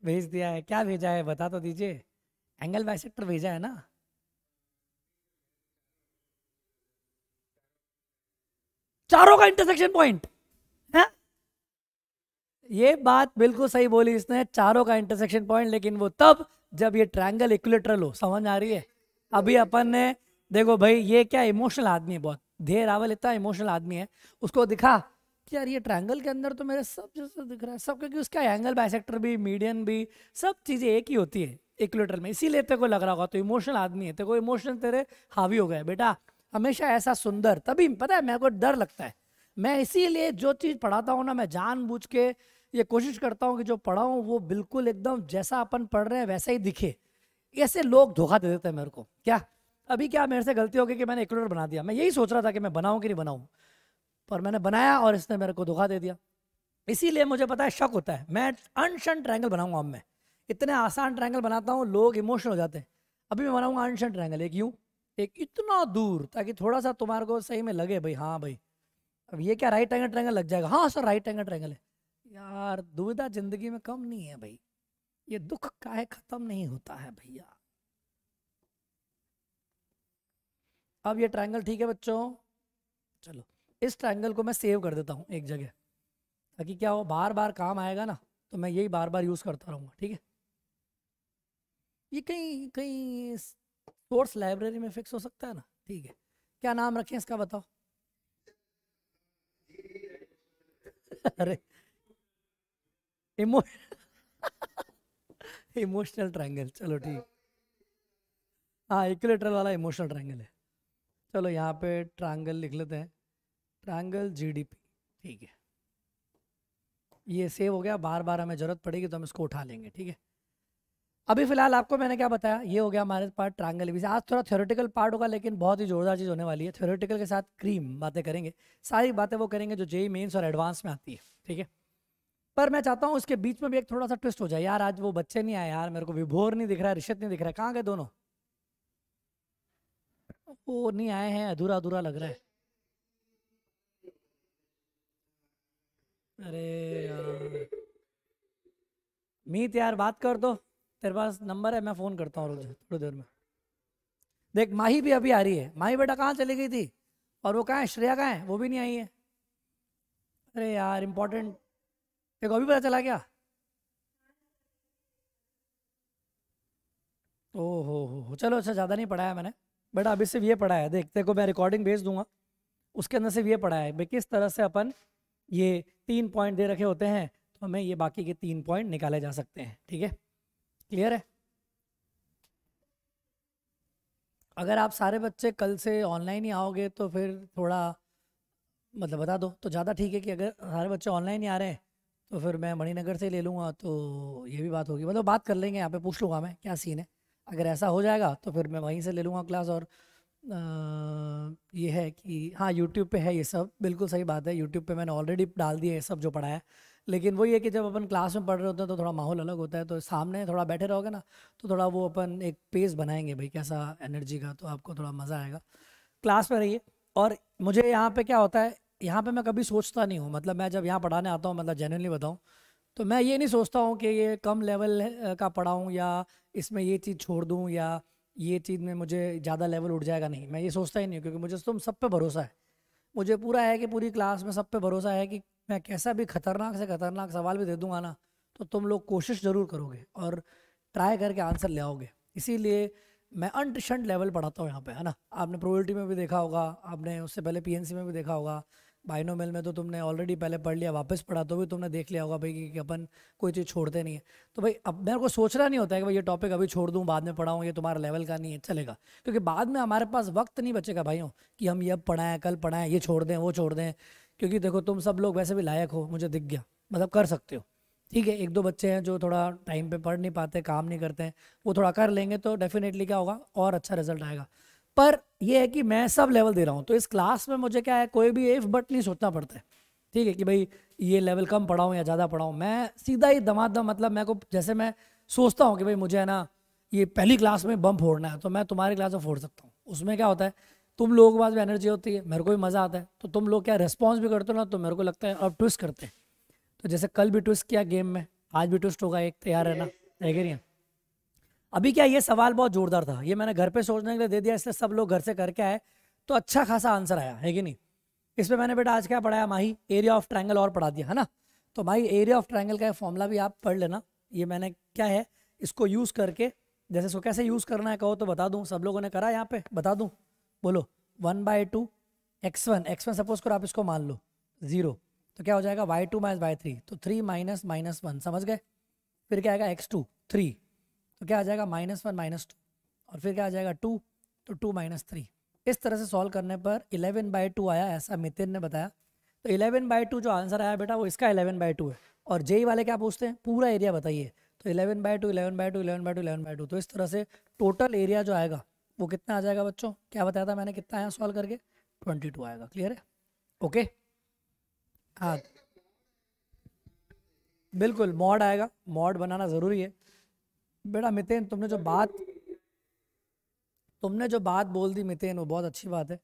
भेज दिया है? क्या भेजा है बता तो दीजिए। एंगल बाइसेक्टर भेजा है ना? चारों का इंटरसेक्शन पॉइंट है। ये बात बिल्कुल सही बोली इसने, चारों का इंटरसेक्शन पॉइंट, लेकिन वो तब जब ये ट्रायंगल इक्विलेटरल हो। समझ आ रही है? अभी अपन ने देखो भाई, ये क्या इमोशनल आदमी है बहुत, धीर रावल इतना इमोशनल आदमी है, उसको दिखा कि यार ये ट्रायंगल के अंदर तो मेरे सब जैसा दिख रहा है सब, क्योंकि उसका एंगल बाइसेक्टर भी, मीडियन भी, सब चीजें एक ही होती है इक्विलेटरल में, इसीलिए तेरे को लग रहा होगा। तो इमोशनल आदमी है, तेरे को इमोशन तेरे हावी हो गए बेटा। हमेशा ऐसा सुंदर, तभी पता है मेरे को डर लगता है, मैं इसीलिए जो चीज पढ़ाता हूँ ना, मैं जानबूझ के ये कोशिश करता हूँ कि जो पढ़ाऊँ वो बिल्कुल एकदम जैसा अपन पढ़ रहे हैं वैसा ही दिखे। ऐसे लोग धोखा दे देते हैं मेरे को। क्या अभी क्या मेरे से गलती हो गई कि मैंने इक्विलेटर बना दिया, मैं यही सोच रहा था कि मैं बनाऊं कि नहीं बनाऊं, पर मैंने बनाया और इसने मेरे को धोखा दे दिया। इसीलिए मुझे पता है शक होता है, मैं अनशन ट्रायंगल बनाऊंगा। अब मैं इतने आसान ट्रायंगल बनाता हूँ, लोग इमोशनल हो जाते हैं। अभी मैं बनाऊंगा अनशन ट्रायंगल, एक यूं, एक इतना दूर, ताकि थोड़ा सा तुम्हारे को सही में लगे भाई हाँ भाई। अब ये क्या राइट एंगल ट्रायंगल लग जाएगा? हाँ सर राइट एंगल ट्रायंगल है। यार दुविधा जिंदगी में कम नहीं है भाई, ये दुख काहे खत्म नहीं होता है भैया। अब ये ट्रायंगल ठीक है बच्चों, चलो इस ट्रायंगल को मैं सेव कर देता हूँ एक जगह, ताकि क्या हो, बार बार काम आएगा ना, तो मैं यही बार बार यूज करता रहूंगा। ठीक है, ये कहीं कहीं सोर्स लाइब्रेरी में फिक्स हो सकता है ना? ठीक है, क्या नाम रखें इसका बताओ? अरे इमो इमोशनल ट्रायंगल, चलो ठीक। हाँ इक्विलेटरल वाला इमोशनल ट्रायंगल है। चलो यहाँ पे ट्रायंगल लिख लेते हैं, ट्रायंगल जीडीपी। ठीक है, ये सेव हो गया, बार बार हमें जरूरत पड़ेगी तो हम इसको उठा लेंगे। ठीक है, अभी फिलहाल आपको मैंने क्या बताया, ये हो गया हमारे पास ट्रायंगल विजन। आज थोड़ा थ्योरेटिकल पार्ट होगा, लेकिन बहुत ही जोरदार चीज़ होने वाली है। थ्योरेटिकल के साथ क्रीम बातें करेंगे, सारी बातें वो करेंगे जो जेई मेंस और एडवांस में आती है। ठीक है, पर मैं चाहता हूँ उसके बीच में भी एक थोड़ा सा ट्विस्ट हो जाए। यार आज वो बच्चे नहीं आए यार, मेरे को विभोर नहीं दिख रहा है, ऋषित नहीं दिख रहा है, कहाँ गए दोनों? वो नहीं आए हैं, अधूरा अधूरा लग रहा है। अरे यार मीत यार बात कर दो, तेरे पास नंबर है, मैं फ़ोन करता हूँ, रुक जा थोड़ी देर में। देख माही भी अभी आ रही है, माही बेटा कहाँ चली गई थी? और वो कहाँ है, श्रेया कहाँ है? वो भी नहीं आई है। अरे यार इंपॉर्टेंट, देखो अभी पता चला क्या? ओहो चलो अच्छा, ज़्यादा नहीं पढ़ाया मैंने बेटा, अभी सिर्फ ये पढ़ा है। देख तेरे को मैं रिकॉर्डिंग भेज दूंगा, उसके अंदर सिर्फ ये पढ़ा है भाई किस तरह से अपन ये 3 पॉइंट दे रखे होते हैं, तो हमें ये बाकी के 3 पॉइंट निकाले जा सकते हैं। ठीक है, क्लियर है? अगर आप सारे बच्चे कल से ऑनलाइन ही आओगे तो फिर थोड़ा मतलब बता दो तो ज़्यादा ठीक है, कि अगर सारे बच्चे ऑनलाइन ही आ रहे हैं तो फिर मैं मणिनगर से ले लूँगा, तो ये भी बात होगी। मतलब बात कर लेंगे, यहाँ पे पूछ लूँगा मैं क्या सीन है। अगर ऐसा हो जाएगा तो फिर मैं वहीं से ले लूँगा क्लास। और ये है कि हाँ यूट्यूब पे है ये सब, बिल्कुल सही बात है, यूट्यूब पे मैंने ऑलरेडी डाल दिए ये सब जो पढ़ा है। लेकिन वही है कि जब अपन क्लास में पढ़ रहे होते हैं तो थोड़ा माहौल अलग होता है, तो सामने थोड़ा बैठे रहोगे ना, तो थोड़ा वो अपन एक पेस बनाएंगे भाई कैसा एनर्जी का, तो आपको थोड़ा मज़ा आएगा। क्लास में रहिए। और मुझे यहाँ पे क्या होता है, यहाँ पे मैं कभी सोचता नहीं हूँ, मतलब मैं जब यहाँ पढ़ाने आता हूँ, मतलब जेन्युइनली बताऊँ, तो मैं ये नहीं सोचता हूँ कि ये कम लेवल का पढ़ाऊँ, या इसमें ये चीज़ छोड़ दूँ, या ये चीज़ में मुझे ज़्यादा लेवल उठ जाएगा। नहीं, मैं ये सोचता ही नहीं हूँ, क्योंकि मुझे तुम सब पे भरोसा है। मुझे पूरा है कि पूरी क्लास में सब पे भरोसा है कि मैं कैसा भी खतरनाक से खतरनाक सवाल भी दे दूंगा ना, तो तुम लोग कोशिश ज़रूर करोगे और ट्राई करके आंसर ले आओगे। इसीलिए मैं अनट्रिशंट लेवल पढ़ाता हूँ यहाँ पे, है ना। आपने प्रोबेबिलिटी में भी देखा होगा, आपने उससे पहले पीएनसी में भी देखा होगा, बाइनोमियल में तो तुमने ऑलरेडी पहले पढ़ लिया, वापस पढ़ा तो भी तुमने देख लिया होगा भाई कि अपन कोई चीज़ छोड़ते नहीं है। तो भाई अब मेरे को सोचना नहीं होता है कि भाई ये टॉपिक अभी छोड़ दूँ बाद में पढ़ाऊँ, ये तुम्हारा लेवल का नहीं है, चलेगा। क्योंकि बाद में हमारे पास वक्त नहीं बचेगा भाइयों कि हम ये अब पढ़ाएं कल पढ़ाएं, ये छोड़ दें वो छोड़ दें। क्योंकि देखो तुम सब लोग वैसे भी लायक हो, मुझे दिख गया, मतलब कर सकते हो। ठीक है, एक दो बच्चे हैं जो थोड़ा टाइम पे पढ़ नहीं पाते, काम नहीं करते हैं, वो थोड़ा कर लेंगे तो डेफिनेटली क्या होगा, और अच्छा रिजल्ट आएगा। पर ये है कि मैं सब लेवल दे रहा हूँ, तो इस क्लास में मुझे क्या है, कोई भी इफ बट नहीं सोचना पड़ता है। ठीक है कि भाई ये लेवल कम पढ़ाऊँ या ज़्यादा पढ़ाऊँ, मैं सीधा ही दमादम, मतलब मेरे को जैसे मैं सोचता हूँ कि भाई मुझे है ना ये पहली क्लास में बम फोड़ना है, तो मैं तुम्हारी क्लास में फोड़ सकता हूँ। उसमें क्या होता है, तुम लोगों के पास भी एनर्जी होती है, मेरे को भी मज़ा आता है, तो तुम लोग क्या रिस्पॉन्स भी करते हो ना, तो मेरे को लगता है अब ट्विस्ट करते हैं। तो जैसे कल भी ट्विस्ट किया गेम में, आज भी ट्विस्ट होगा एक, तैयार है ना, है कि नहीं? अभी क्या, ये सवाल बहुत जोरदार था, ये मैंने घर पे सोचने के लिए दे दिया, इसलिए सब लोग घर से करके आए, तो अच्छा खासा आंसर आया, है कि नहीं? इसमें मैंने बेटा आज क्या पढ़ाया माही, एरिया ऑफ ट्रायंगल और पढ़ा दिया है ना। तो माही एरिया ऑफ ट्रायंगल का फॉर्मूला भी आप पढ़ लेना। ये मैंने क्या है, इसको यूज़ करके, जैसे इसको कैसे यूज़ करना है कहो तो बता दूँ, सब लोगों ने करा यहाँ पे, बता दूँ? बोलो। 1/2 x1 सपोज करो आप इसको मान लो 0, तो क्या हो जाएगा y2 माइनस y3, तो 3 माइनस माइनस 1, समझ गए? फिर क्या आएगा x2 3, तो क्या आ जाएगा -1 -2, और फिर क्या आ जाएगा 2, तो 2 माइनस 3। इस तरह से सॉल्व करने पर 11/2 आया, ऐसा मितिन ने बताया। तो 11/2 जो आंसर आया बेटा वो इसका 11/2 है। और जेई वाले क्या पूछते हैं, पूरा एरिया बताइए, तो 11/2 11/2 11/2 11/2, तो इस तरह से टोटल एरिया जो आएगा वो कितना आ जाएगा बच्चों, क्या बताया था मैंने, कितना आया सॉल्व करके? 22 आएगा। क्लियर है? ओके। हाँ बिल्कुल, मॉड आएगा, मॉड बनाना ज़रूरी है बेटा। मितेन तुमने जो बात बोल दी मितेन, वो बहुत अच्छी बात है,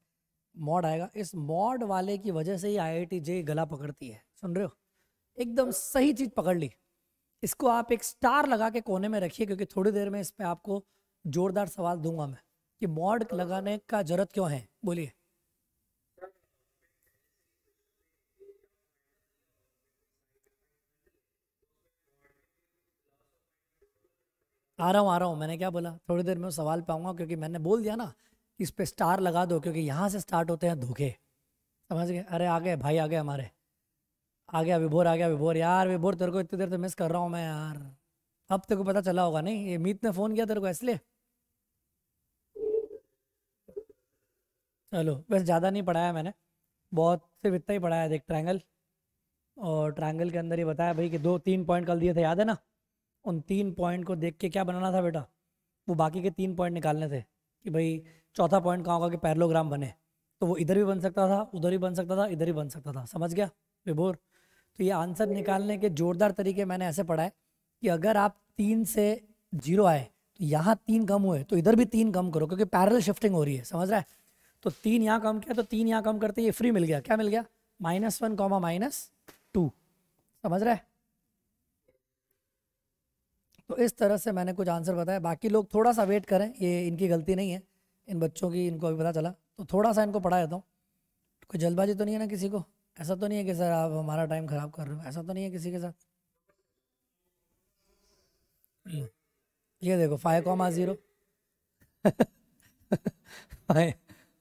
मॉड आएगा। इस मॉड वाले की वजह से ही आईआईटी जे गला पकड़ती है, सुन रहे हो? एकदम सही चीज़ पकड़ ली। इसको आप एक स्टार लगा के कोने में रखिए, क्योंकि थोड़ी देर में इस पे आपको जोरदार सवाल दूंगा मैं कि मॉड लगाने का जरूरत क्यों है, बोलिए। आ रहा हूँ, मैंने क्या बोला, थोड़ी देर में वो सवाल पे आऊंगा, क्योंकि मैंने बोल दिया ना कि इस पे स्टार लगा दो, क्योंकि यहाँ से स्टार्ट होते हैं धोखे, समझ गए? अरे आ गए भाई, आ गए हमारे, आ गया विभोर, आ गया विभोर। यार विभोर तेरे को इतनी देर से मिस कर रहा हूँ मैं यार। अब तेरे को पता चला होगा नहीं, ये मीत ने फ़ोन किया तेरे को इसलिए। चलो बस, ज़्यादा नहीं पढ़ाया मैंने, बहुत सिर्फ इतना ही पढ़ाया। देख ट्रायंगल, और ट्रायंगल के अंदर ही बताया भाई कि 2-3 पॉइंट कल दिए थे, याद है ना? उन 3 पॉइंट को देख के क्या बनाना था बेटा, वो बाकी के 3 पॉइंट निकालने थे कि भाई चौथा पॉइंट कहाँ होगा कि पैरेललोग्राम बने। तो वो इधर भी बन सकता था, उधर भी बन सकता था, इधर ही बन सकता था, समझ गया विभोर? तो ये आंसर निकालने के जोरदार तरीके मैंने ऐसे पढ़ा है कि अगर आप 3 से 0 आए, तो यहाँ 3 कम हुए तो इधर भी 3 कम करो, क्योंकि पैरेलल शिफ्टिंग हो रही है, समझ रहा है? तो 3 यहाँ कम किया तो 3 यहाँ कम करते ये फ्री मिल गया, क्या मिल गया? -1 -2, समझ रहा है? तो इस तरह से मैंने कुछ आंसर बताया। बाकी लोग थोड़ा सा वेट करें, ये इनकी गलती नहीं है, इन बच्चों की, इनको अभी पता चला, तो थोड़ा सा इनको पढ़ा देता हूँ। कोई जल्दबाजी तो नहीं है ना किसी को? ऐसा तो नहीं है कि सर आप हमारा टाइम ख़राब कर रहे हो, ऐसा तो नहीं है किसी के साथ? हम्म, ये देखो 5,0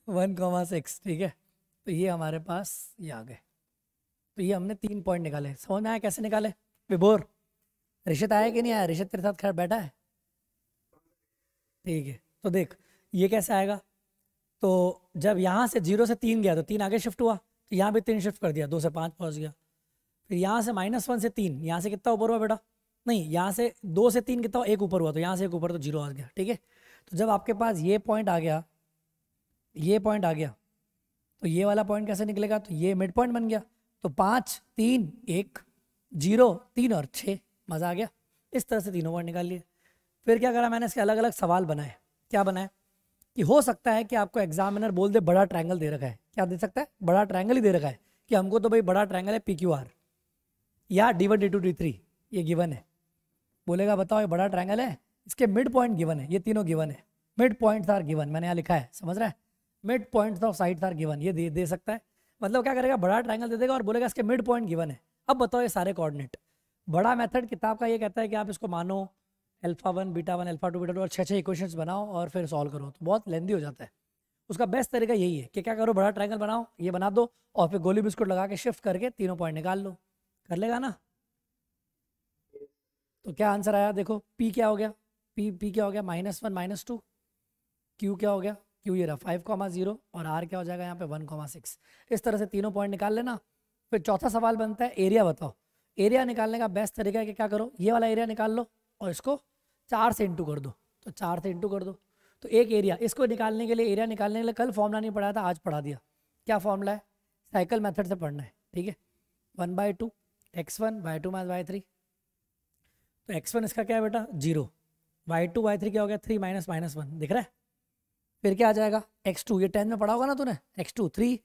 1,6, ठीक है? तो ये हमारे पास ये आ गए। तो ये हमने 3 पॉइंट निकाले, समझ में आया कैसे निकाले विभोर? ऋषित आया कि नहीं आया? ऋषित तेरे साथ खैर बैठा है, ठीक है? तो देख ये कैसे आएगा, तो जब यहाँ से 0 से 3 गया तो 3 आगे शिफ्ट हुआ, तो यहाँ भी 3 शिफ्ट कर दिया, 2 से 5 पहुँच गया। फिर यहाँ से -1 से 3, यहाँ से कितना ऊपर हुआ बेटा? नहीं, यहाँ से 2 से 3 कितना हुआ? एक ऊपर हुआ, तो यहाँ से एक ऊपर, तो 0 आ गया, ठीक है? तो जब आपके पास ये पॉइंट आ गया, ये पॉइंट आ गया, तो ये वाला पॉइंट कैसे निकलेगा? तो ये मिड पॉइंट बन गया, तो 5 3 1 0 3 और 6, मज़ा आ गया। इस तरह से तीनों पॉइंट निकाल लिए। फिर क्या करा मैंने, इसके अलग अलग सवाल बनाए। क्या बनाए कि हो सकता है कि आपको एग्जामिनर बोल दे बड़ा ट्रायंगल दे रखा है, क्या दे सकता है? बड़ा ट्रायंगल ही दे रखा है कि हमको तो भाई बड़ा ट्रायंगल है PQR या D1 D2 D3, ये गिवन है। बोलेगा बताओ ये बड़ा ट्रायंगल है, इसके मिड पॉइंट गिवन है, ये तीनों गिवन है, मिड पॉइंट आर गिवन, मैंने यहाँ लिखा है, समझ रहा है? Mid point of side are given, ये दे सकता है। मतलब क्या करेगा, बड़ा ट्रायंगल दे देगा और बोलेगा इसके मिड पॉइंट गिवन है। अब बताओ ये सारे कोऑर्डिनेट। बड़ा मेथड किताब का ये कहता है कि आप इसको मानो α1 β1 α2 β2 और 6 इक्वेशंस बनाओ और फिर सॉल्व करो, तो बहुत लेंदी हो जाता है। उसका बेस्ट तरीका यही है कि क्या करो, बड़ा ट्रायंगल बनाओ, ये बना दो, और फिर गोली बिस्कुट लगा के शिफ्ट करके तीनों पॉइंट निकाल लो, कर लेगा ना? तो क्या आंसर आया देखो, P क्या हो गया, P क्या हो गया, -1 -2, Q क्या हो गया, Q ये रहा 5,0, और R क्या हो जाएगा यहाँ पे 1,6। इस तरह से तीनों पॉइंट निकाल लेना। फिर चौथा सवाल बनता है एरिया बताओ। एरिया निकालने का बेस्ट तरीका है कि क्या करो, ये वाला एरिया निकाल लो और इसको 4 से इंटू कर दो, तो 4 से इंटू कर दो, तो एक एरिया। इसको निकालने के लिए, एरिया निकालने के लिए कल फॉर्मूला नहीं पढ़ाया था, आज पढ़ा दिया। क्या फॉर्मूला है? साइकिल मेथड से पढ़ना है, ठीक है? 1/2 x1 y2 माइनस y3, तो x1 इसका क्या है बेटा 0, y2 y3 क्या हो गया 3 माइनस माइनस 1, दिख रहा है। फिर क्या आ जाएगा x2, ये 10 में पढ़ा होगा ना तूने, x2 3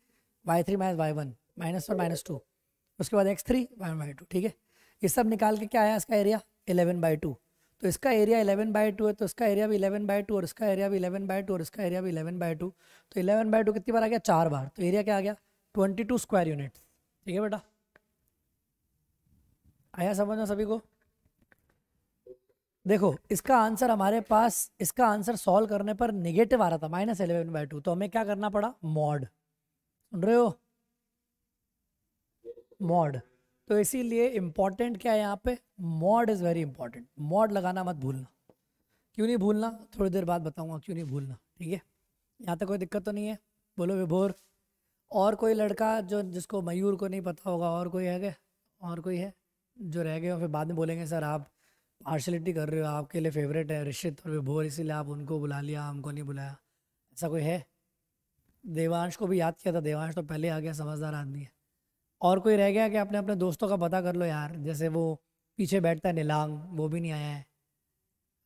y3 माइनस y1 -1 -2, उसके बाद x3 y2, ठीक है। ये सब निकाल के क्या आया इसका एरिया 11/2, तो इसका एरिया 11/2 है, तो इसका एरिया भी 11/2 और इसका एरिया भी 11/2 और इसका एरिया भी 11/2, तो 11/2 कितनी बार आ गया 4 बार, तो एरिया क्या आ गया 22 स्क्वायर यूनिट, ठीक है बेटा। आया समझ में सभी को। देखो इसका आंसर हमारे पास, इसका आंसर सॉल्व करने पर निगेटिव आ रहा था -11/2, तो हमें क्या करना पड़ा मॉड, सुन रहे हो मॉड। तो इसीलिए इंपॉर्टेंट क्या है यहाँ पे, mod is very important, mod लगाना मत भूलना। क्यों नहीं भूलना, थोड़ी देर बाद बताऊंगा क्यों नहीं भूलना, ठीक है। यहाँ तक कोई दिक्कत तो नहीं है, बोलो विभोर। और कोई लड़का जो जिसको मयूर को नहीं पता होगा, और कोई है क्या, और कोई है जो रह गए हो, फिर बाद में बोलेंगे सर आप पार्शलिटी कर रहे हो, आपके लिए फेवरेट है ऋषित और विभोर इसीलिए आप उनको बुला लिया हमको नहीं बुलाया, ऐसा कोई है। देवांश को भी याद किया था, देवांश तो पहले आ गया, समझदार आदमी है। और कोई रह गया कि अपने अपने दोस्तों का पता कर लो यार, जैसे वो पीछे बैठता है निलांग, वो भी नहीं आया है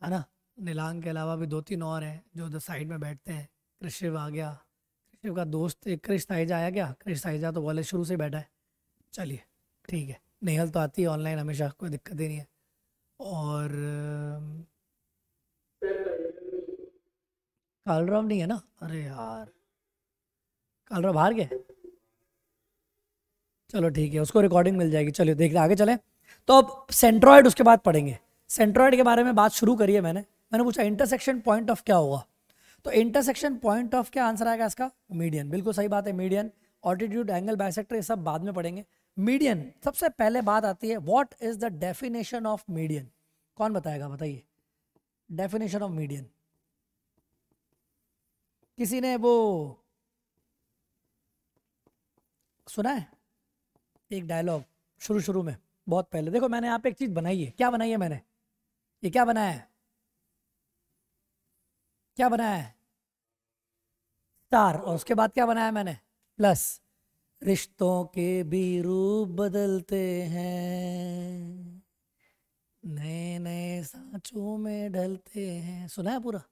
ना। निलांग के अलावा भी 2-3 और हैं जो उधर साइड में बैठते हैं। कृष्ण आ गया, कृष्ण का दोस्त एक कृष्ण साइजा आया क्या, कृष्ण साइजा तो कॉलेज शुरू से बैठा है, चलिए ठीक है। नेहल तो आती है ऑनलाइन हमेशा, कोई दिक्कत ही नहीं है। और कालराव नहीं है ना, अरे यार कालराव बाहर गए, चलो ठीक है उसको रिकॉर्डिंग मिल जाएगी। चलिए देखते आगे चलें। तो अब सेंट्रॉइड उसके बाद पढ़ेंगे। सेंट्रॉइड के बारे में बात शुरू करी है मैंने पूछा इंटरसेक्शन पॉइंट ऑफ क्या होगा, तो इंटरसेक्शन पॉइंट ऑफ क्या आंसर आएगा इसका मीडियन, बिल्कुल सही बात है। मीडियन, ऑल्टीट्यूड, एंगल, बाइसेक्टर ये सब बाद में पढ़ेंगे। मीडियन सबसे पहले बात आती है, what is the definition of median, कौन बताएगा बताइए डेफिनेशन ऑफ मीडियन। किसी ने वो सुना है एक डायलॉग शुरू शुरू में बहुत पहले, देखो मैंने यहाँ पे एक चीज बनाई है, क्या बनाई है मैंने, ये क्या बनाया है, क्या बनाया है स्टार, और उसके बाद क्या बनाया मैंने प्लस। रिश्तों के भी रूप बदलते हैं, नए नए सांचों में ढलते हैं, सुना है पूरा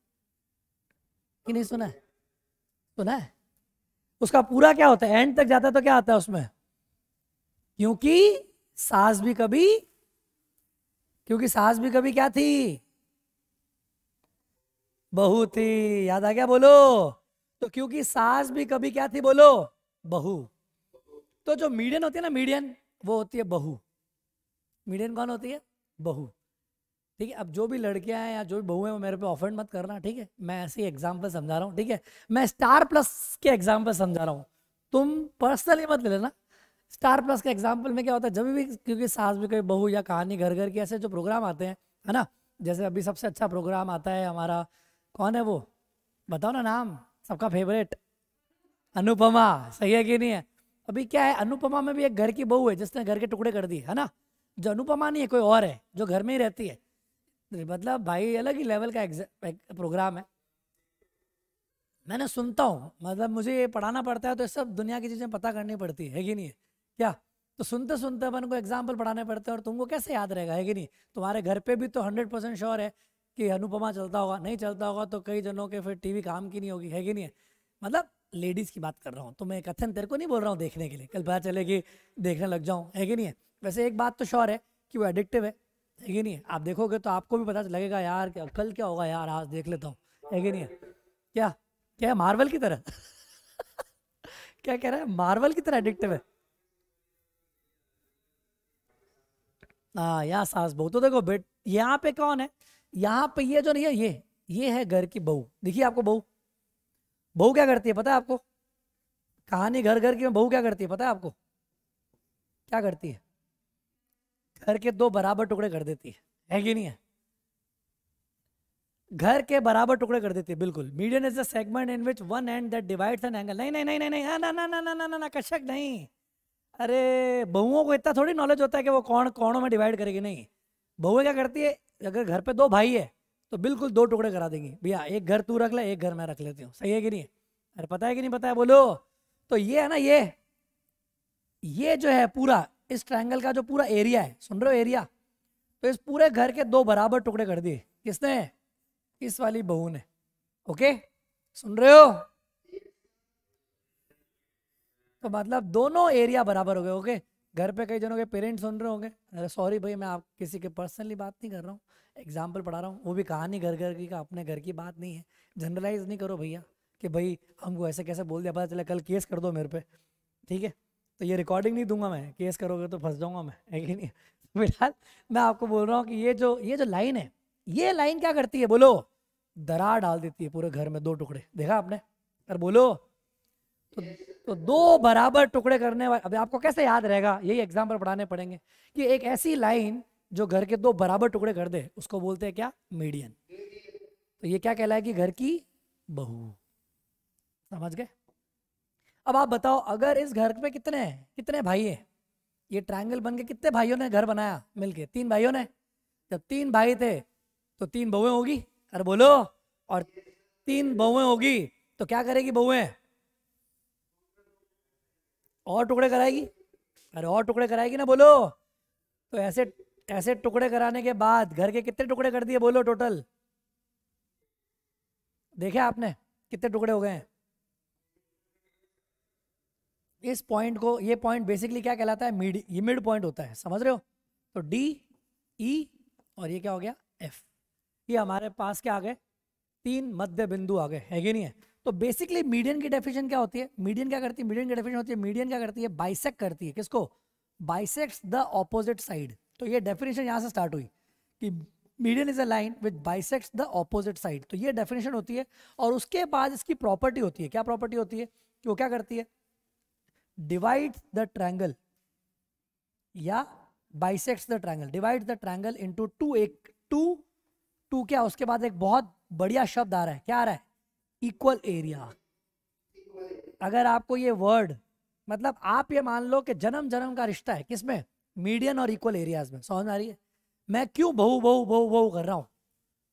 कि नहीं सुना है, सुना है। उसका पूरा क्या होता है, एंड तक जाता है तो क्या आता है उसमें, क्योंकि सास भी कभी, क्योंकि सास भी कभी क्या थी, बहू थी, याद आ गया बोलो। तो क्योंकि सास भी कभी क्या थी बोलो, बहू। तो जो मीडियन होती है ना, मीडियन वो होती है बहू, मीडियन कौन होती है, बहू, ठीक है। अब जो भी लड़कियां हैं या जो भी बहू हैं वो मेरे पे ऑफेंड मत करना, ठीक है। मैं ऐसे ही एग्जाम्पल समझा रहा हूँ, ठीक है। मैं स्टार प्लस के एग्जाम्पल समझा रहा हूँ, तुम पर्सनली मत ले लेना। स्टार प्लस के एग्जाम्पल में क्या होता है, जब भी क्योंकि सास भी कोई बहू या कहानी घर घर के ऐसे जो प्रोग्राम आते हैं, है ना। जैसे अभी सबसे अच्छा प्रोग्राम आता है हमारा, कौन है वो बताओ ना नाम, सबका फेवरेट अनुपमा, सही है कि नहीं है। अभी क्या है, अनुपमा में भी एक घर की बहू है जिसने घर के टुकड़े कर दिए, है ना। जो अनुपमा नहीं है, कोई और है जो घर में ही रहती है, मतलब भाई अलग ही लेवल का प्रोग्राम है। मैंने सुनता हूँ, मतलब मुझे ये पढ़ाना पड़ता है तो सब दुनिया की चीज़ें पता करनी पड़ती है कि नहीं है क्या। तो सुनते सुनते अपन को एग्जाम्पल पढ़ाने पड़ते हैं, और तुमको कैसे याद रहेगा, है कि नहीं। तुम्हारे घर पे भी तो 100% श्योर है कि अनुपमा चलता होगा, नहीं चलता होगा तो कई जनों के फिर टीवी काम की नहीं होगी, है कि नहीं है। मतलब लेडीज़ की बात कर रहा हूँ, तो मैं कथन तेरे को नहीं बोल रहा हूँ देखने के लिए, कल पता चले कि देखने लग जाऊँ, है कि नहीं है। वैसे एक बात तो श्योर है कि वो एडिक्टिव है कि नहीं है। आप देखोगे तो आपको भी पता लगेगा यार कि कल क्या होगा यार, आज देख लेता हूँ, है कि नहीं है। क्या क्या है, मार्वल की तरह क्या कह रहा है, मार्वल की तरह एडिक्टिव है। हाँ यहाँ सास बहू, तो देखो बेट यहाँ पे कौन है, यहाँ पे ये जो नहीं है, ये है घर की बहू। देखिए आपको बहू, बहू क्या करती है पता है आपको, कहानी घर घर की में बहू क्या करती है पता है आपको, क्या करती है, घर के 2 बराबर टुकड़े कर देती है कि नहीं है। घर के बराबर टुकड़े कर देती है, बिल्कुल। Median is the segment in which one and that divides an angle, नहीं नहीं नहीं नहीं नहीं, ना ना ना ना ना ना ना कशक नहीं। अरे बहुओं को इतना थोड़ी नॉलेज होता है कि वो कौन कोणों में डिवाइड करेगी, नहीं। बहुएं क्या करती है, अगर घर पे 2 भाई है तो बिल्कुल 2 टुकड़े करा देंगी, भैया एक घर तू रख ले, एक घर मैं रख लेती हूँ, सही है कि नहीं। अरे पता है कि नहीं पता है बोलो। तो ये है ना, ये जो है पूरा इस ट्रायंगल का जो पूरा एरिया है, सुन रहे हो एरिया, तो इस पूरे घर के 2 बराबर टुकड़े कर दिए। किसने? इस वाली बहू ने। ओके, सुन रहे हो? तो मतलब दोनों एरिया बराबर हो गए। ओके, घर पे कई जनों के पेरेंट्स सुन रहे होंगे, अरे सॉरी भाई, मैं आप किसी के पर्सनली बात नहीं कर रहा हूँ, एग्जाम्पल पढ़ा रहा हूँ, वो भी कहानी घर घर की का, अपने घर की बात नहीं है। जनरलाइज नहीं करो भैया कि भाई हमको ऐसे कैसे बोल दिया, पता चला कल केस कर दो मेरे पे, ठीक है? तो ये रिकॉर्डिंग नहीं दूंगा मैं, केस करोगे तो फंस जाऊंगा मैं, है कि नहीं? फिलहाल मैं आपको बोल रहा हूँ कि ये जो लाइन है, ये लाइन क्या करती है बोलो? दरार डाल देती है पूरे घर में, 2 टुकड़े, देखा आपने? और बोलो तो, तो 2 बराबर टुकड़े करने वाले, अभी आपको कैसे याद रहेगा, यही एग्जाम्पल पढ़ाने पड़ेंगे कि एक ऐसी लाइन जो घर के 2 बराबर टुकड़े कर दे, उसको बोलते हैं क्या? मीडियन। तो ये क्या कहलाएगी? घर की बहू। समझ गए? अब आप बताओ, अगर इस घर पे कितने भाई हैं? ये ट्रायंगल बन के कितने भाइयों ने घर बनाया मिलके? 3 भाइयों ने। जब 3 भाई थे तो 3 बहुएं होगी, अरे बोलो। और 3 बहुएं होगी तो क्या करेगी बहुएं? और टुकड़े कराएगी, अरे और टुकड़े कराएगी ना, बोलो। तो ऐसे ऐसे टुकड़े कराने के बाद घर के कितने टुकड़े कर दिए बोलो टोटल? देखे आपने कितने टुकड़े हो गए हैं? इस पॉइंट को, ये पॉइंट बेसिकली क्या कहलाता है? ये मिड पॉइंट होता है, समझ रहे हो? तो डी, ई और ये क्या हो गया? एफ। ये हमारे पास क्या आ गए? 3 मध्य बिंदु आ गए, है कि नहीं है? तो बेसिकली मीडियन की डेफिनेशन क्या होती है? मीडियन क्या करती है? मीडियन की डेफिनेशन होती है, मीडियन क्या करती है? बाइसेक्ट करती है। किसको? Bisects the opposite side. तो ये डेफिनेशन यहां से स्टार्ट हुई कि median is a line which bisects the opposite side. तो ये डेफिनेशन होती है। और उसके बाद इसकी प्रॉपर्टी होती है, क्या प्रॉपर्टी होती है? कि वो क्या करती है? डिवाइड्स द ट्रायंगल या bisects the triangle, divides the triangle into two. एक टू क्या, उसके बाद एक बहुत बढ़िया शब्द आ रहा है, क्या आ रहा है? Equal area. अगर आपको ये वर्ड, मतलब आप ये मान लो कि जन्म जन्म का रिश्ता है किसमें? मीडियन और इक्वल एरियाज में। समझ में आ रही है? मैं क्यों बहू बहू बहू बहू कर रहा हूँ?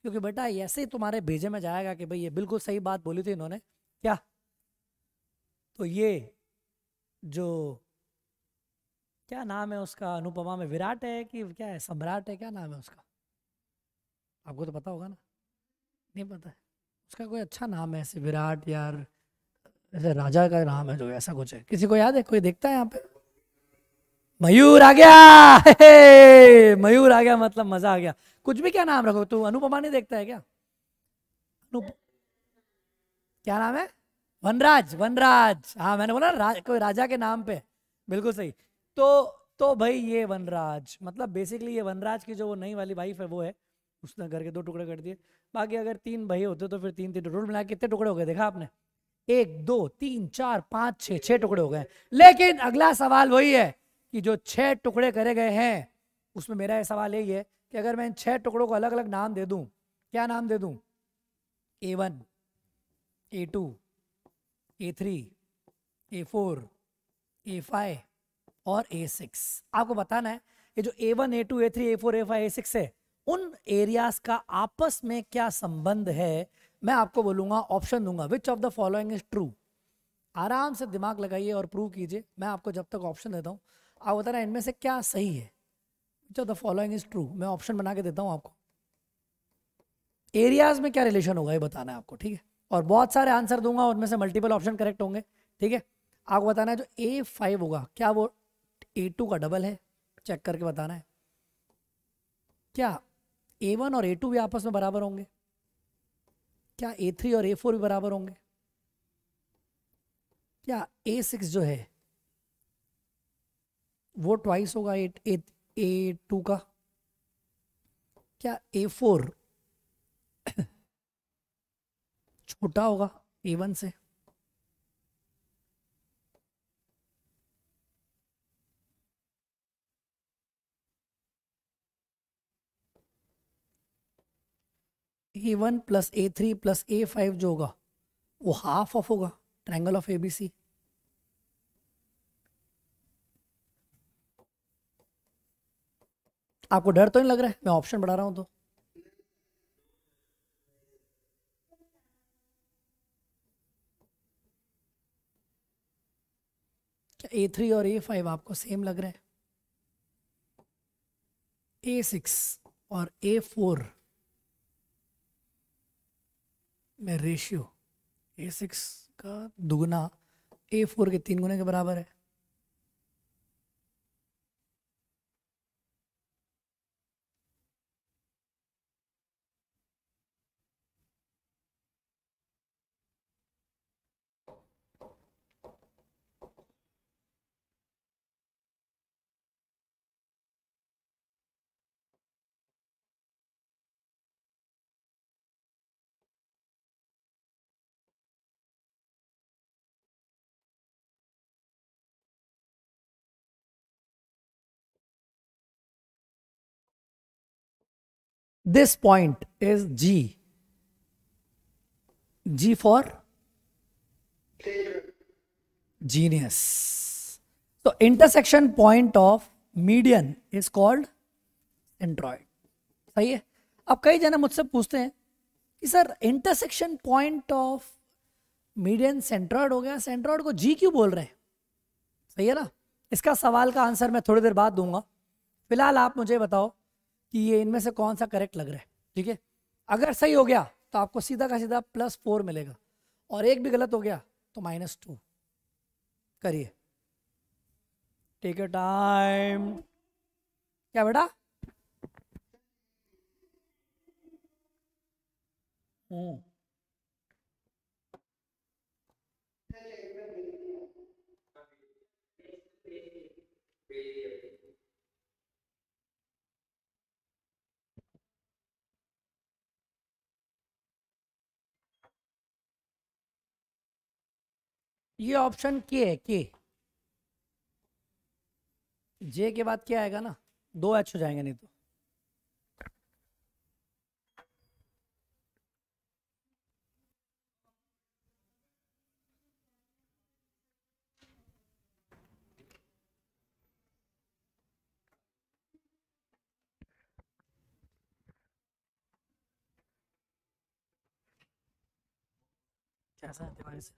क्योंकि बेटा ऐसे ही तुम्हारे भेजे में जाएगा कि भाई ये बिल्कुल सही बात बोली थी इन्होंने, क्या? तो ये जो, क्या नाम है उसका अनुपमा में? विराट है कि क्या है? सम्राट है? क्या नाम है उसका? आपको तो पता होगा ना? नहीं पता है? उसका कोई अच्छा नाम है ऐसे, विराट यार, ऐसे राजा का नाम है जो, ऐसा कुछ है। किसी को याद है? कोई देखता है यहाँ पे? मयूर आ गया। मयूर आ गया मतलब मजा आ गया। कुछ भी क्या नाम रखो, तू अनुपमा नहीं देखता है क्या? क्या नाम है? वनराज। वनराज, हाँ मैंने बोला कोई राजा के नाम पे। बिल्कुल सही। तो भाई ये वनराज, मतलब बेसिकली ये वनराज की जो वो नई वाली वाइफ है वो है, उसने घर के 2 टुकड़े कर दिए। बाकी अगर 3 भाई होते तो फिर 3 टोटल मिला के कितने टुकड़े हो गए देखा आपने? 1 2 3 4 5 6 टुकड़े हो गए। लेकिन अगला सवाल वही है कि जो 6 टुकड़े करे गए हैं, उसमें मेरा ये सवाल यही है कि अगर मैं इन 6 टुकड़ों को अलग अलग नाम दे दूं, क्या नाम दे दूं? A1, A2, A3, A4, A5 और A6। आपको बताना है ये जो A1, A2, A3, A4, A5, A6 है, उन एरियाज का आपस में क्या संबंध है। मैं आपको बोलूंगा, ऑप्शन दूंगा, which of the following is true. आराम से दिमाग लगाइए और प्रूव कीजिए। मैं आपको जब तक ऑप्शन देता हूँ, आप बताना इनमें से क्या सही है। Which of the following is true, मैं ऑप्शन बना के देता हूँ आपको। एरियाज में क्या रिलेशन होगा ये बताना है आपको, ठीक है? और बहुत सारे आंसर दूंगा, उनमें से मल्टीपल ऑप्शन करेक्ट होंगे, ठीक है? आपको बताना है जो A5 होगा क्या वो A2 का डबल है, चेक करके बताना है। क्या A1 और A2 भी आपस में बराबर होंगे? क्या A3 और A4 भी बराबर होंगे? क्या A6 जो है वो ट्वाइस होगा A2 का? क्या A4 छोटा होगा A1 से? A1 plus A3 plus A5 जो होगा वो हाफ ऑफ होगा ट्रायंगल ऑफ ABC। आपको डर तो नहीं लग रहा है मैं ऑप्शन बढ़ा रहा हूं तो? क्या A3 और A5 आपको सेम लग रहा है? A6 और A4 में रेशियो A6 का दुगना A4 के 3 गुने के बराबर है। This point is G. G for genius. So intersection point of median is called centroid. सही है। अब कई जने मुझसे पूछते हैं कि sir intersection point of median centroid हो गया, सेंट्रॉइड को जी क्यों बोल रहे हैं? सही है ना। इसका सवाल का आंसर मैं थोड़ी देर बाद दूंगा। फिलहाल आप मुझे बताओ कि ये इनमें से कौन सा करेक्ट लग रहा है। ठीक है, अगर सही हो गया तो आपको सीधा का सीधा +4 मिलेगा, और एक भी गलत हो गया तो -2। करिए, टेक योर टाइम। क्या बेटा? ये ऑप्शन के है, के। जे के बाद क्या आएगा ना, 2 H हो जाएंगे नहीं तो। कैसा है तुम्हारे से?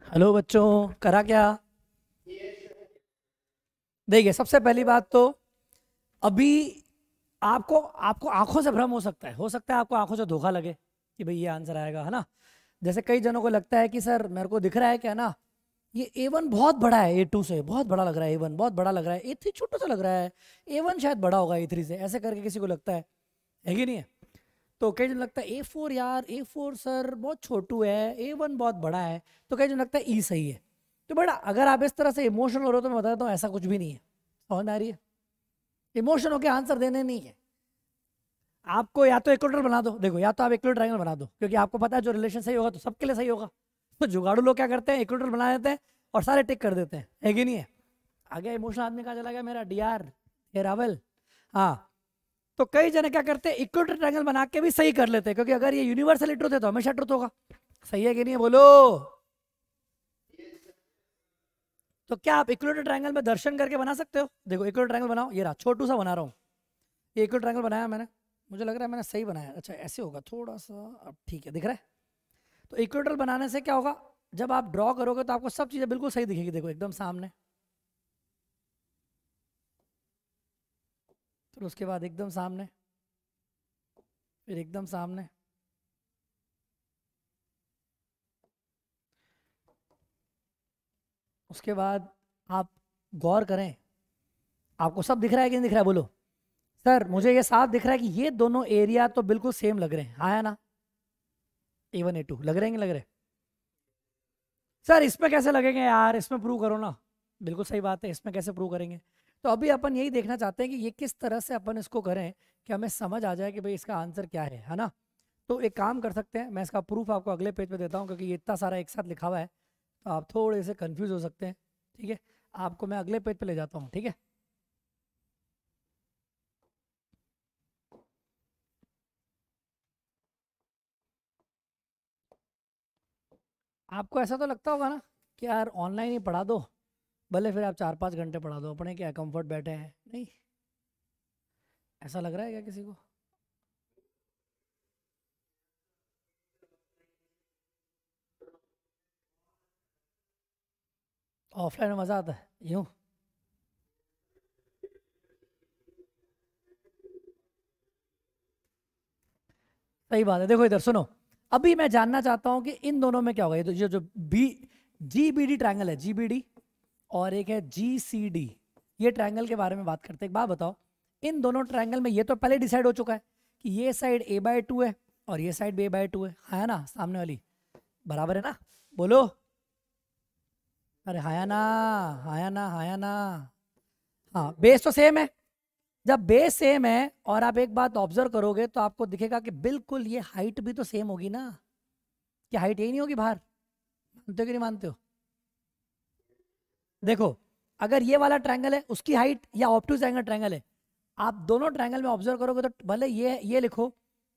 हेलो बच्चों, करा क्या? देखिए, सबसे पहली बात तो अभी आपको आपको आंखों से भ्रम हो सकता है आपको आंखों से धोखा लगे कि भाई ये आंसर आएगा, है ना। जैसे कई जनों को लगता है कि सर मेरे को दिख रहा है क्या ना, ये A1 बहुत बड़ा है, A2 से बहुत बड़ा लग रहा है, A1 बहुत बड़ा लग रहा है, A3 छोटा सा लग रहा है, A1 शायद बड़ा होगा A3 से, ऐसे करके किसी को लगता है कि नहीं है? तो कई जन लगता है A4 यार, A4 सर बहुत छोटू है, A1 बहुत बड़ा है, तो कई जन लगता है E सही है। तो बड़ा अगर आप इस तरह से इमोशनल हो रहे हो तो मैं बताता हूँ ऐसा कुछ भी नहीं है। समझ में आ रही है? इमोशन होकर आंसर देने नहीं है आपको। या तो इक्वेटर बना दो, देखो या तो आप इक्वेटर ट्रायंगल बना दो, क्योंकि आपको पता है जो रिलेशन सही होगा तो सबके लिए सही होगा। तो जुगाड़ू लोग क्या करते हैं, इक्वेटर बना देते हैं और सारे टिक कर देते हैं, है कि नहीं है? आ गया इमोशनल आदमी, कहाँ चला गया मेरा डीआर ये रावल। हाँ, तो कई जने क्या करते हैं, इक्वेटर ट्रायंगल बना के भी सही कर लेते हैं, क्योंकि अगर ये यूनिवर्सल ट्रुथ है तो हमेशा ट्रुथ होगा। सही है कि नहीं है, बोलो? तो क्या आप इक्वेटर ट्रायंगल में दर्शन करके बना सकते हो? देखो इक्वेटर ट्रायंगल बनाओ, ये रहा छोटू सा बना रहा हूँ। ये इक्वेटर ट्रायंगल बनाया मैंने, मुझे लग रहा है मैंने सही बनाया। अच्छा ऐसे होगा थोड़ा सा, अब ठीक है, दिख रहा है? तो इक्वेटर बनाने से क्या होगा, जब आप ड्रॉ करोगे तो आपको सब चीजें बिल्कुल सही दिखेगी। देखो एकदम सामने, फिर उसके बाद एकदम सामने, फिर एकदम सामने, उसके बाद आप गौर करें, आपको सब दिख रहा है कि नहीं दिख रहा है? बोलो सर मुझे ये साफ दिख रहा है कि ये दोनों एरिया तो बिल्कुल सेम लग रहे हैं, हाँ है ना? A1 A2 लग रहे हैं कि लग रहे? सर इसमें कैसे लगेंगे यार, इसमें प्रूव करो ना। बिल्कुल सही बात है, इसमें कैसे प्रूव करेंगे? तो अभी अपन यही देखना चाहते हैं कि ये किस तरह से अपन इसको करें कि हमें समझ आ जाए कि भाई इसका आंसर क्या है ना? तो एक काम कर सकते हैं, मैं इसका प्रूफ आपको अगले पेज पे देता हूँ, क्योंकि ये इतना सारा एक साथ लिखा हुआ है तो आप थोड़े से कंफ्यूज हो सकते हैं। ठीक है, आपको मैं अगले पेज पे ले जाता हूँ, ठीक है? आपको ऐसा तो लगता होगा ना कि यार ऑनलाइन ही पढ़ा दो, भले फिर आप 4-5 घंटे पढ़ा दो, अपने क्या कंफर्ट बैठे हैं, नहीं? ऐसा लग रहा है क्या किसी को? ऑफलाइन में मज़ा आता है यूँ? सही बात है। देखो इधर सुनो, अभी मैं जानना चाहता हूँ कि इन दोनों में क्या होगा। ये तो जो जो बी GBD ट्रायंगल है, GBD, और एक है GCD, ये ट्रायंगल के बारे में बात करते हैं। एक बात बताओ, इन दोनों ट्रायंगल में ये तो पहले डिसाइड हो चुका है कि ये साइड A/2 है और ये साइड B/2 है, हाँ ना? सामने वाली बराबर है ना? बोलो, अरे हाँ या ना, हाँ या ना, हाँ या ना? हाँ, बेस तो सेम है। जब बेस सेम है और आप एक बात ऑब्जर्व करोगे तो आपको दिखेगा कि बिल्कुल ये हाइट भी तो सेम होगी ना। क्या हाइट यही नहीं होगी बाहर? मानते हो कि नहीं मानते हो? देखो, अगर ये वाला ट्रायंगल है उसकी हाइट या ऑब्टूज एंगल ट्रायंगल है, आप दोनों ट्रायंगल में ऑब्जर्व करोगे तो भले ये लिखो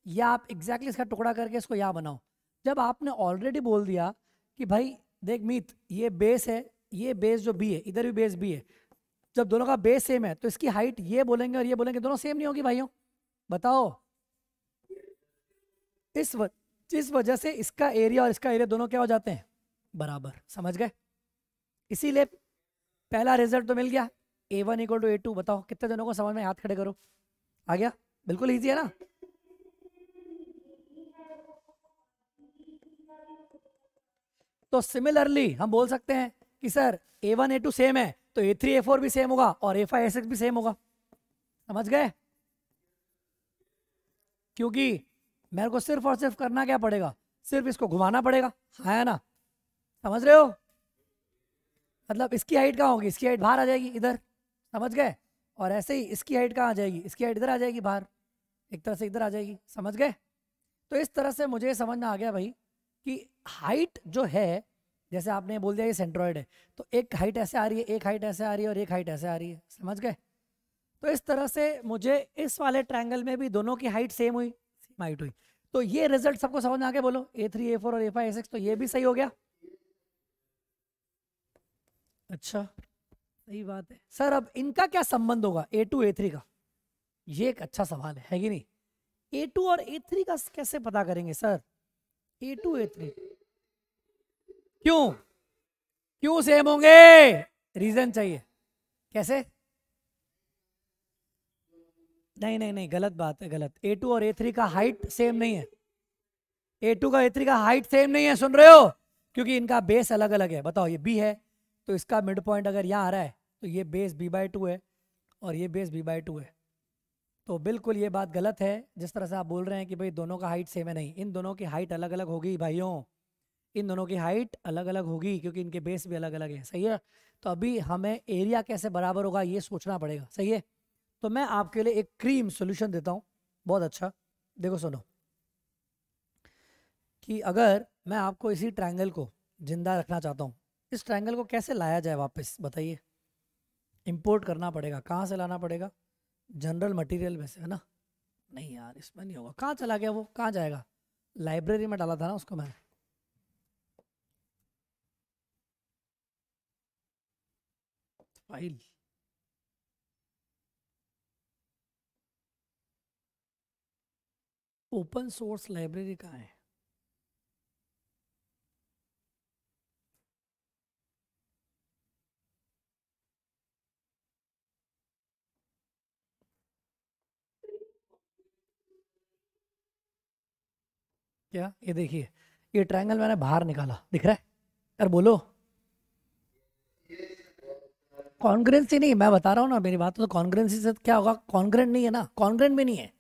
या आप एग्जैक्टली इसका टुकड़ा करके इसको यहाँ बनाओ। जब आपने ऑलरेडी बोल दिया कि भाई देख मीत, ये बेस है, ये बेस जो बी है, इधर भी बेस बी है, जब दोनों का बेस सेम है तो इसकी हाइट ये बोलेंगे और ये बोलेंगे, दोनों सेम नहीं होगी भाइयों? बताओ। इस व, इस वजह से इसका एरिया और इसका एरिया दोनों क्या हो जाते हैं, बराबर। समझ गए? इसीलिए पहला रिजल्ट तो मिल गया, A1 = A2। बताओ कितने जनों को समझ में, हाथ खड़े करो। आ गया? बिल्कुल ईजी है ना? तो सिमिलरली हम बोल सकते हैं कि सर A1 A2 सेम है तो A3 A4 भी सेम होगा और A5 A6 भी सेम होगा। समझ गए? क्योंकि मेरे को सिर्फ और सिर्फ करना क्या पड़ेगा, सिर्फ इसको घुमाना पड़ेगा, है ना? समझ रहे हो? मतलब इसकी हाइट कहाँ होगी, इसकी हाइट बाहर आ जाएगी इधर। समझ गए? और ऐसे ही इसकी हाइट कहाँ आ जाएगी, इसकी हाइट इधर आ जाएगी बाहर, एक तरह से इधर आ जाएगी। समझ गए? तो इस तरह से मुझे समझ में आ गया भाई कि हाइट जो है, जैसे आपने बोल दिया ये सेंट्रॉइड है, तो एक हाइट ऐसे आ रही है, एक हाइट ऐसे आ रही है और एक हाइट ऐसे आ रही है। समझ गए? तो इस तरह से मुझे इस वाले ट्रायंगल में भी दोनों की हाइट सेम हुई, सेम हाइट हुई। तो ये रिजल्ट सबको समझ में आ गया? बोलो A3 A4 और A5 A6, तो ये भी सही हो गया। अच्छा, सही बात है सर। अब इनका क्या संबंध होगा A2 A3 का? ये एक अच्छा सवाल है कि नहीं? A2 और A3 का कैसे पता करेंगे सर? A2 A3 क्यों, क्यों सेम होंगे? रीजन चाहिए। कैसे? नहीं नहीं नहीं, गलत बात है, गलत। A2 और A3 का हाइट सेम नहीं है। A2 का A3 का हाइट सेम नहीं है, सुन रहे हो? क्योंकि इनका बेस अलग अलग है। बताओ, ये B है तो इसका मिड पॉइंट अगर यहाँ आ रहा है तो ये बेस B/2 है और ये बेस B/2 है। तो बिल्कुल ये बात गलत है जिस तरह से आप बोल रहे हैं कि भाई दोनों का हाइट सेम है। नहीं, इन दोनों की हाइट अलग अलग होगी भाइयों। इन दोनों की हाइट अलग अलग होगी क्योंकि इनके बेस भी अलग अलग है, सही है। तो अभी हमें एरिया कैसे बराबर होगा ये सोचना पड़ेगा, सही है। तो मैं आपके लिए एक क्रीम सॉल्यूशन देता हूँ, बहुत अच्छा। देखो सुनो, कि अगर मैं आपको इसी ट्रायंगल को जिंदा रखना चाहता हूँ, इस ट्रायंगल को कैसे लाया जाए वापस, बताइए। इंपोर्ट करना पड़ेगा, कहाँ से लाना पड़ेगा? जनरल मटेरियल में से, है ना? नहीं यार, इसमें नहीं होगा। कहाँ चला गया वो, कहाँ जाएगा? लाइब्रेरी में डाला था ना उसको मैंने। फाइल, ओपन सोर्स लाइब्रेरी कहाँ है? क्या, ये देखिए, ये ट्रायंगल मैंने बाहर निकाला, दिख रहा है? यार बोलो। कॉन्ग्रेंसी नहीं, मैं बता रहा हूँ ना, मेरी बात तो कॉन्ग्रेंसी से क्या होगा? कॉन्ग्रेंट नहीं है ना, कॉन्ग्रेंट भी नहीं है।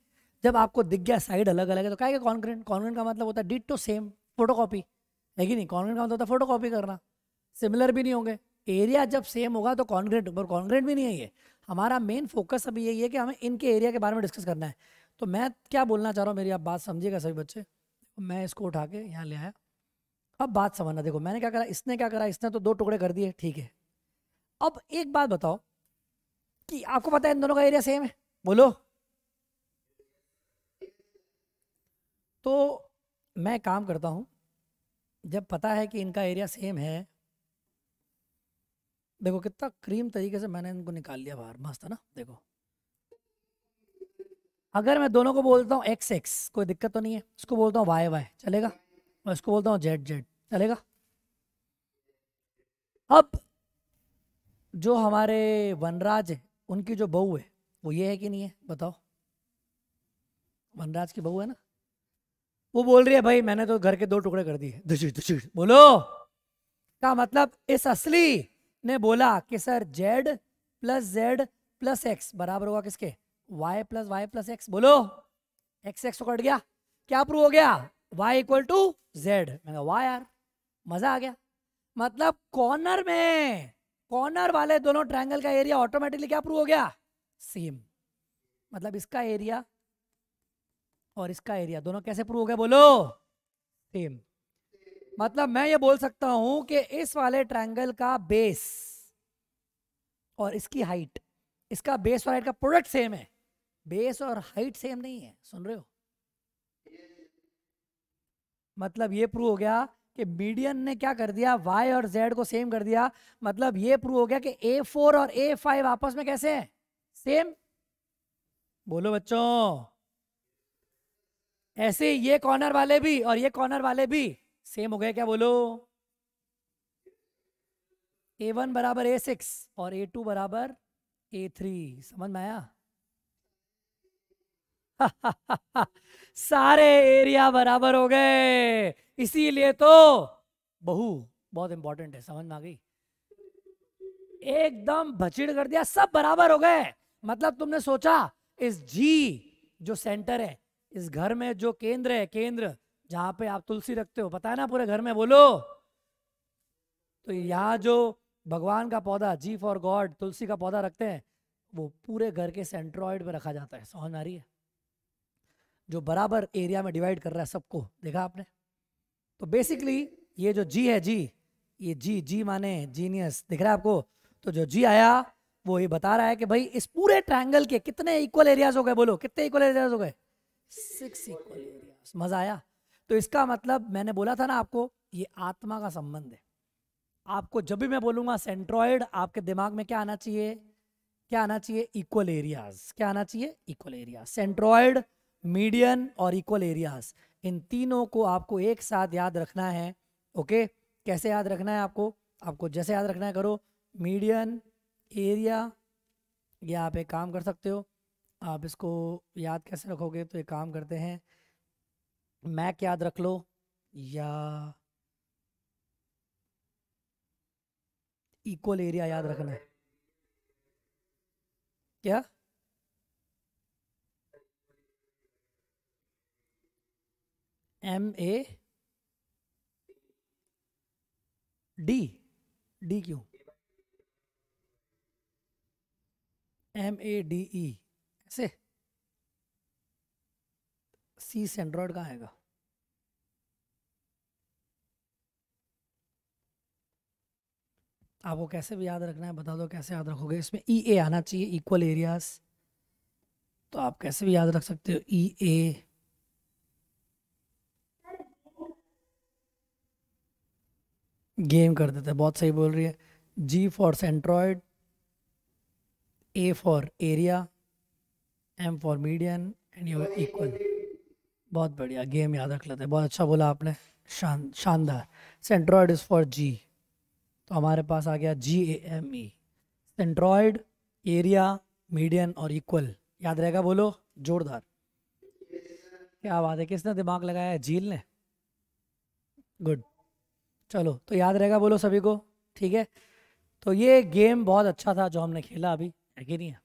जब आपको दिख गया साइड अलग अलग है तो क्या है कॉन्ग्रेंट? कॉन्ग्रेंट का मतलब होता है डिटो सेम, फोटोकॉपी, है कि नहीं? कॉन्ग्रेंट का मतलब होता है फोटोकॉपी करना। सिमिलर भी नहीं होंगे। एरिया जब सेम होगा तो कॉन्ग्रेंट, पर कॉन्ग्रेंट भी नहीं है ये। हमारा मेन फोकस अभी यही है कि हमें इनके एरिया के बारे में डिस्कस करना है। तो मैं क्या बोलना चाह रहा हूँ, मेरी आप बात समझिएगा सभी बच्चे। मैं इसको उठा के यहाँ ले आया। अब बात समझना, देखो मैंने क्या करा, इसने क्या करा, इसने तो दो टुकड़े कर दिए, ठीक है। अब एक बात बताओ कि आपको पता है इन दोनों का एरिया सेम है, बोलो। तो मैं काम करता हूँ, जब पता है कि इनका एरिया सेम है, देखो कितना क्रीम तरीके से मैंने इनको निकाल लिया बाहर, मस्त है ना? देखो, अगर मैं दोनों को बोलता हूँ एक्स एक्स, कोई दिक्कत तो नहीं है। इसको बोलता हूँ वाई वाई, चलेगा? और इसको बोलता हूँ जेड जेड, चलेगा? अब जो हमारे वनराज है, उनकी जो बहू है, वो ये है कि नहीं है, बताओ। वनराज की बहू है ना? वो बोल रही है भाई मैंने तो घर के दो टुकड़े कर दिए, दुचिड़ दुचिड़, बोलो। का मतलब इस असली ने बोला कि सर जेड प्लस एक्स बराबर होगा किसके? वाई प्लस एक्स, बोलो। एक्स एक्स तो कट गया, क्या प्रूव हो गया? Y equal to Z. मैं कहा वाह यार, मजा आ गया। मतलब कॉर्नर में, कॉर्नर वाले दोनों ट्रायंगल का एरिया ऑटोमेटिकली क्या प्रूव हो गया? सेम। मतलब इसका एरिया और इसका एरिया दोनों कैसे प्रूव हो गया, बोलो? सेम। मतलब मैं ये बोल सकता हूं कि इस वाले ट्रायंगल का बेस और इसकी हाइट, इसका बेस और हाइट का प्रोडक्ट सेम है। बेस और हाइट सेम नहीं है, सुन रहे हो? मतलब ये प्रूव हो गया कि मीडियन ने क्या कर दिया, y और z को सेम कर दिया। मतलब ये प्रूव हो गया कि A4 और A5 आपस में कैसे हैं? सेम। बोलो बच्चों। ऐसे ये कॉर्नर वाले भी और ये कॉर्नर वाले भी सेम हो गए क्या, बोलो? A1 बराबर A6 और A2 बराबर A3, समझ में आया? सारे एरिया बराबर हो गए, इसीलिए तो बहू बहुत इंपॉर्टेंट है, समझ में आ गई? एकदम भचीड़ कर दिया, सब बराबर हो गए। मतलब तुमने सोचा, इस जी जो सेंटर है, इस घर में जो केंद्र है, केंद्र जहां पे आप तुलसी रखते हो, पता है ना पूरे घर में, बोलो। तो यहाँ जो भगवान का पौधा, जी फॉर गॉड, तुलसी का पौधा रखते हैं, वो पूरे घर के सेंट्रॉइड में रखा जाता है, समझ आ रही है? जो बराबर एरिया में डिवाइड कर रहा है सबको, देखा आपने? तो बेसिकली ये जो जी है, जी, ये जी, जी माने जीनियस, दिख रहा है आपको? तो जो जी आया वो ये बता रहा है कि भाई इस पूरे ट्रायंगल के कितने इक्वल एरियाज हो गए, बोलो कितने इक्वल एरियाज हो गए? 6 इक्वल एरियाज। मजा आया? तो इसका मतलब मैंने बोला था ना आपको, ये आत्मा का संबंध है। आपको जब भी मैं बोलूंगा सेंट्रॉइड, आपके दिमाग में क्या आना चाहिए? क्या आना चाहिए? Equal areas. क्या आना चाहिए? Equal areas. सेंट्रॉइड, मीडियन और इक्वल एरियाज, इन तीनों को आपको एक साथ याद रखना है। ओके, कैसे याद रखना है आपको? आपको जैसे याद रखना है करो। मीडियन, एरिया, ये आप एक काम कर सकते हो। आप इसको याद कैसे रखोगे? तो एक काम करते हैं, मैक याद रख लो, या इक्वल एरिया याद रखना है। क्या? MA डी, डी क्यों? MADE ऐसे? सी सेंट्रॉइड कहाँ आएगा? आपको कैसे भी याद रखना है बता दो, कैसे याद रखोगे? इसमें EA आना चाहिए, इक्वल एरियाज। तो आप कैसे भी याद रख सकते हो EA। गेम कर देते हैं, बहुत सही बोल रही है। G for centroid, A for area, M for median and you equal. बहुत बढ़िया, गेम याद रख लेते हैं, बहुत अच्छा बोला आपने, शानदार। सेंट्रॉइड इज फॉर G, तो हमारे पास आ गया GAME। सेंट्रॉइड, एरिया, मीडियन और इक्वल याद रहेगा, बोलो जोरदार। क्या बात है, किसने दिमाग लगाया है? झील ने। गुड, चलो तो याद रहेगा, बोलो सभी को। ठीक है, तो ये गेम बहुत अच्छा था जो हमने खेला अभी, है कि नहीं है?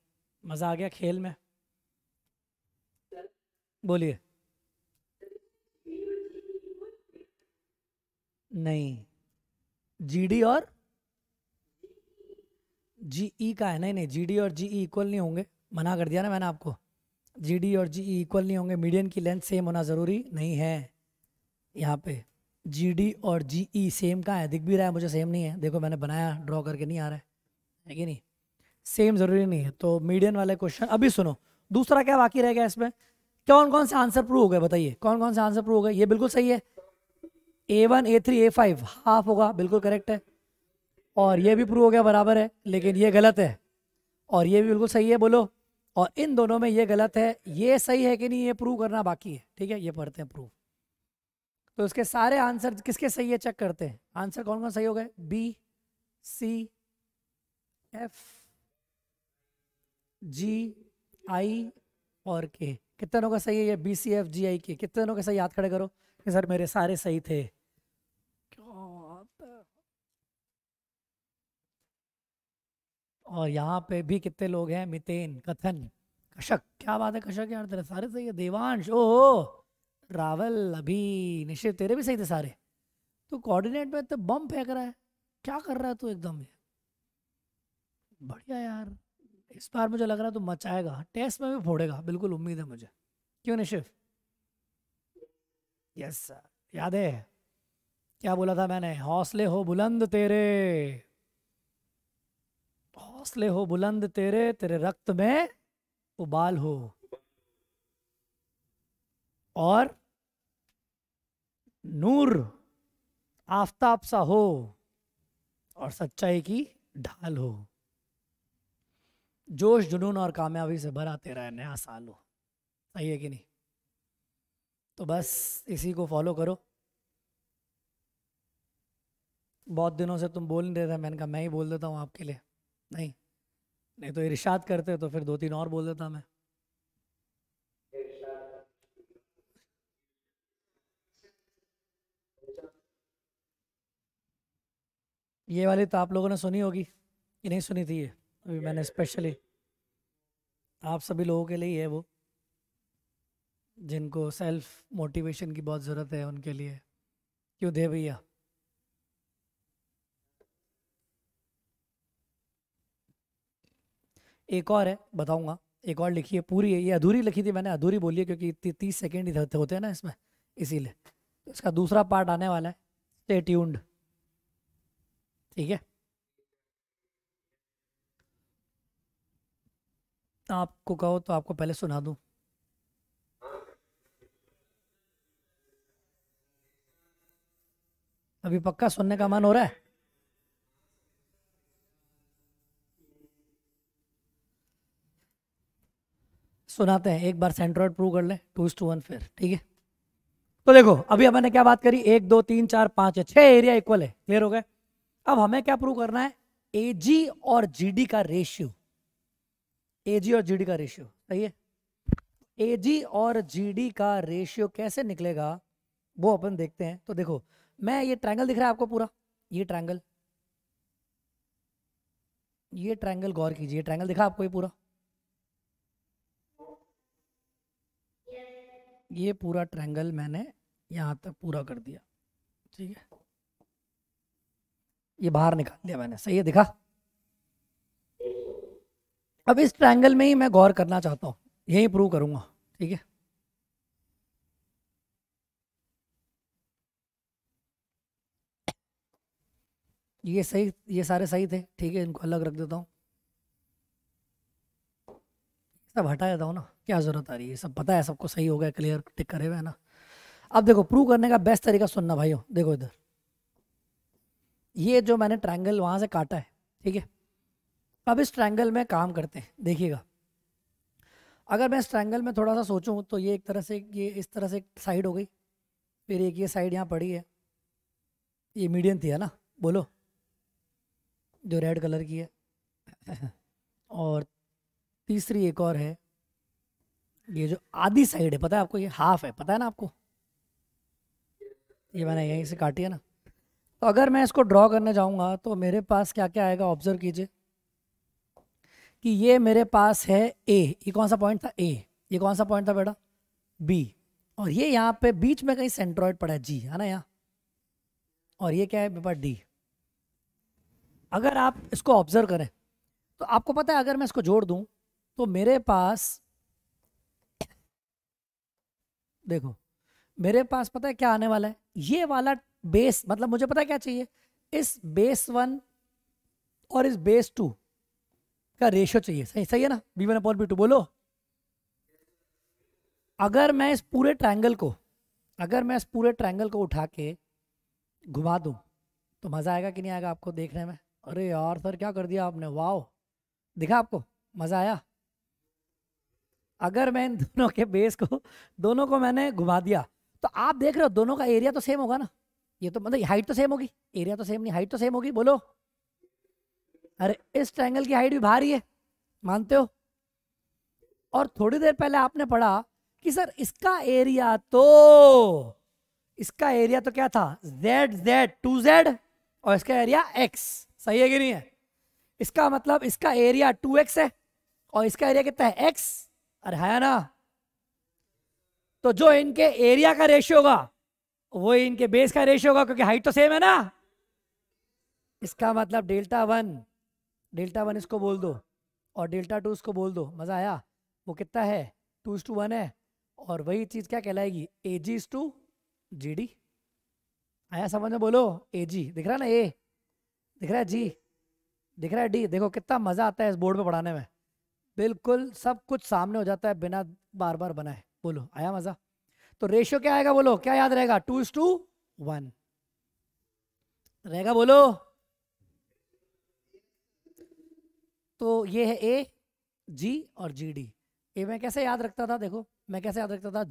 मज़ा आ गया खेल में? बोलिए। नहीं, GD और GE का है। नहीं नहीं, GD और GE इक्वल नहीं होंगे, मना कर दिया ना मैंने आपको। GD और GE इक्वल नहीं होंगे, मीडियन की लेंथ सेम होना ज़रूरी नहीं है यहाँ पे। GD और GE सेम कहाँ है? दिख भी रहा है मुझे सेम नहीं है, देखो मैंने बनाया, ड्रॉ करके नहीं आ रहा है कि नहीं? सेम ज़रूरी नहीं है। तो मीडियन वाले क्वेश्चन अभी सुनो। दूसरा क्या बाकी रह गया इसमें? कौन कौन से आंसर प्रूव हो गए बताइए, कौन कौन से आंसर प्रूव हो गए? ये बिल्कुल सही है, A1 A3 A5 हाफ होगा, बिल्कुल करेक्ट है। और ये भी प्रूव हो गया, बराबर है, लेकिन ये गलत है। और ये भी बिल्कुल सही है, बोलो। और इन दोनों में ये गलत है, ये सही है कि नहीं ये प्रूव करना बाकी है। ठीक है, ये पढ़ते हैं प्रूव। तो इसके सारे आंसर किसके सही है चेक करते हैं। आंसर कौन कौन सही हो गए? BCF GI और K। कितने लोगों का सही है ये BCF GI K? कितने लोगों का सही? याद खड़े करो कि सर मेरे सारे सही थे। और यहाँ पे भी कितने लोग हैं? मितेन, कथन, कशक। क्या बात है कशक, यार तेरे सारे सही है। देवांश, ओहो, रावल, अभी, निश्चित, तेरे भी सही थे सारे। तू कोऑर्डिनेट में तो बम फेंक रहा है, क्या कर रहा है तू एकदम? बढ़िया यार, इस बार मुझे लग रहा है तू मचाएगा, टेस्ट में भी फोड़ेगा, बिल्कुल उम्मीद है मुझे। क्यों निशिफ? यस सर, याद है क्या बोला था मैंने? हौसले हो बुलंद तेरे, हौसले हो बुलंद तेरे, तेरे रक्त में उबाल हो, और नूर आफताब सा हो, और सच्चाई की ढाल हो। जोश जुनून और कामयाबी से भरा तेरा नया साल हो। सही है कि नहीं? तो बस इसी को फॉलो करो। बहुत दिनों से तुम बोल नहीं रहे थे, मैंने कहा मैं ही बोल देता हूँ आपके लिए। नहीं, नहीं तो इरशाद करते तो फिर दो तीन और बोल देता मैं। ये वाली तो आप लोगों ने सुनी होगी, कि नहीं सुनी थी? ये अभी मैंने स्पेशली आप सभी लोगों के लिए ही है वो, जिनको सेल्फ मोटिवेशन की बहुत ज़रूरत है उनके लिए। क्यों दे भैया? एक और है, बताऊंगा। एक और लिखी है, पूरी है ये, अधूरी लिखी थी मैंने, अधूरी बोली है क्योंकि 30 सेकेंड ही होते हैं ना इसमें, इसीलिए। तो इसका दूसरा पार्ट आने वाला है, स्टे ट्यून्ड। ठीक है, आपको कहो तो आपको पहले सुना दूं? अभी पक्का सुनने का मन हो रहा है? सुनाते हैं एक बार, सेंट्रॉइड प्रूव कर ले, 2:1 फिर। ठीक है, तो देखो अभी मैंने क्या बात करी, 1 2 3 4 5 है, 6 एरिया इक्वल है, क्लियर हो गए? अब हमें क्या प्रूव करना है? AG और GD का रेशियो। AG और GD का रेशियो, सही है? AG और GD का रेशियो कैसे निकलेगा वो अपन देखते हैं। तो देखो, मैं ये ट्रायंगल दिख रहा है आपको पूरा, ये ट्रायंगल, ये ट्रायंगल गौर कीजिए, ट्रायंगल दिखा आपको ये पूरा? ये पूरा ट्रायंगल मैंने यहाँ तक पूरा कर दिया। ठीक है, ये बाहर निकाल दिया मैंने, सही है, दिखा। अब इस ट्रायंगल में ही मैं गौर करना चाहता हूँ, यही प्रूव करूंगा, ठीक है। ये सही, ये सारे सही थे, ठीक है, इनको अलग रख देता हूँ, सब हटा देता हूँ ना, क्या जरूरत आ रही है, सब पता है, सबको सही हो गया, क्लियर टिक करे हुए है ना। अब देखो प्रूव करने का बेस्ट तरीका सुनना भाइयों, देखो इधर, ये जो मैंने ट्रायंगल वहां से काटा है, ठीक है। अब इस ट्रायंगल में काम करते हैं, देखिएगा। अगर मैं इस ट्रायंगल में थोड़ा सा सोचूं तो ये एक तरह से, ये इस तरह से एक साइड हो गई, फिर एक ये साइड यहाँ पड़ी है, ये मीडियन थी है ना, बोलो, जो रेड कलर की है। और तीसरी एक और है, ये जो आधी साइड है, पता है आपको, ये हाफ है, पता है ना आपको, ये मैंने यहीं से काटी है ना। तो अगर मैं इसको ड्रॉ करने जाऊंगा तो मेरे पास क्या क्या आएगा, ऑब्जर्व कीजिए कि ये मेरे पास है ए, ये कौन सा पॉइंट था, ए, ये कौन सा पॉइंट था बेटा, बी, और ये यहाँ पे बीच में कहीं सेंट्रॉइड पड़ा है, जी है ना यहाँ, और ये क्या है मेरे पास, डी। अगर आप इसको ऑब्जर्व करें तो आपको पता है, अगर मैं इसको जोड़ दूं तो मेरे पास, देखो मेरे पास पता है क्या आने वाला है, ये वाला बेस, मतलब मुझे पता है क्या चाहिए, इस बेस 1 और इस बेस 2 का रेशियो चाहिए, सही सही है ना, B1/B2, बोलो। अगर मैं इस पूरे ट्रायंगल को, अगर मैं इस पूरे ट्रायंगल को उठा के घुमा दूं तो मजा आएगा कि नहीं आएगा आपको देखने में। अरे यार सर क्या कर दिया आपने, वाह, दिखा आपको, मजा आया। अगर मैं इन दोनों के बेस को, दोनों को मैंने घुमा दिया, तो आप देख रहे हो दोनों का एरिया तो सेम होगा ना, ये तो मतलब हाइट तो सेम होगी, एरिया तो सेम नहीं, हाइट तो सेम होगी, बोलो। अरे इस ट्रायंगल की हाइट भी भारी है, मानते हो। और थोड़ी देर पहले आपने पढ़ा कि सर इसका एरिया तो क्या था, जेड जेड 2Z, और इसका एरिया एक्स, सही है कि नहीं है। इसका मतलब इसका एरिया 2x है और इसका एरिया कितना है, एक्स, अरे है ना। तो जो इनके एरिया का रेशियो होगा वो इनके बेस का रेशियो होगा, क्योंकि हाइट तो सेम है ना। इसका मतलब डेल्टा वन इसको बोल दो और डेल्टा 2 इसको बोल दो, मजा आया। वो कितना है, 2:1 है, और वही चीज क्या कहलाएगी, AG:GD। आया समझ में, बोलो। AG दिख रहा है ना, ए दिख रहा है, जी दिख रहा है, डी, देखो कितना मजा आता है इस बोर्ड पे पढ़ाने में, बिल्कुल सब कुछ सामने हो जाता है बिना बार बार बनाए, बोलो आया मजा। तो रेशियो क्या आएगा, बोलो क्या याद रहेगा, 2:1 रहेगा, बोलो। तो ये है AG और GD। ए मैं कैसे याद रखता था, देखो मैं कैसे याद रखता था,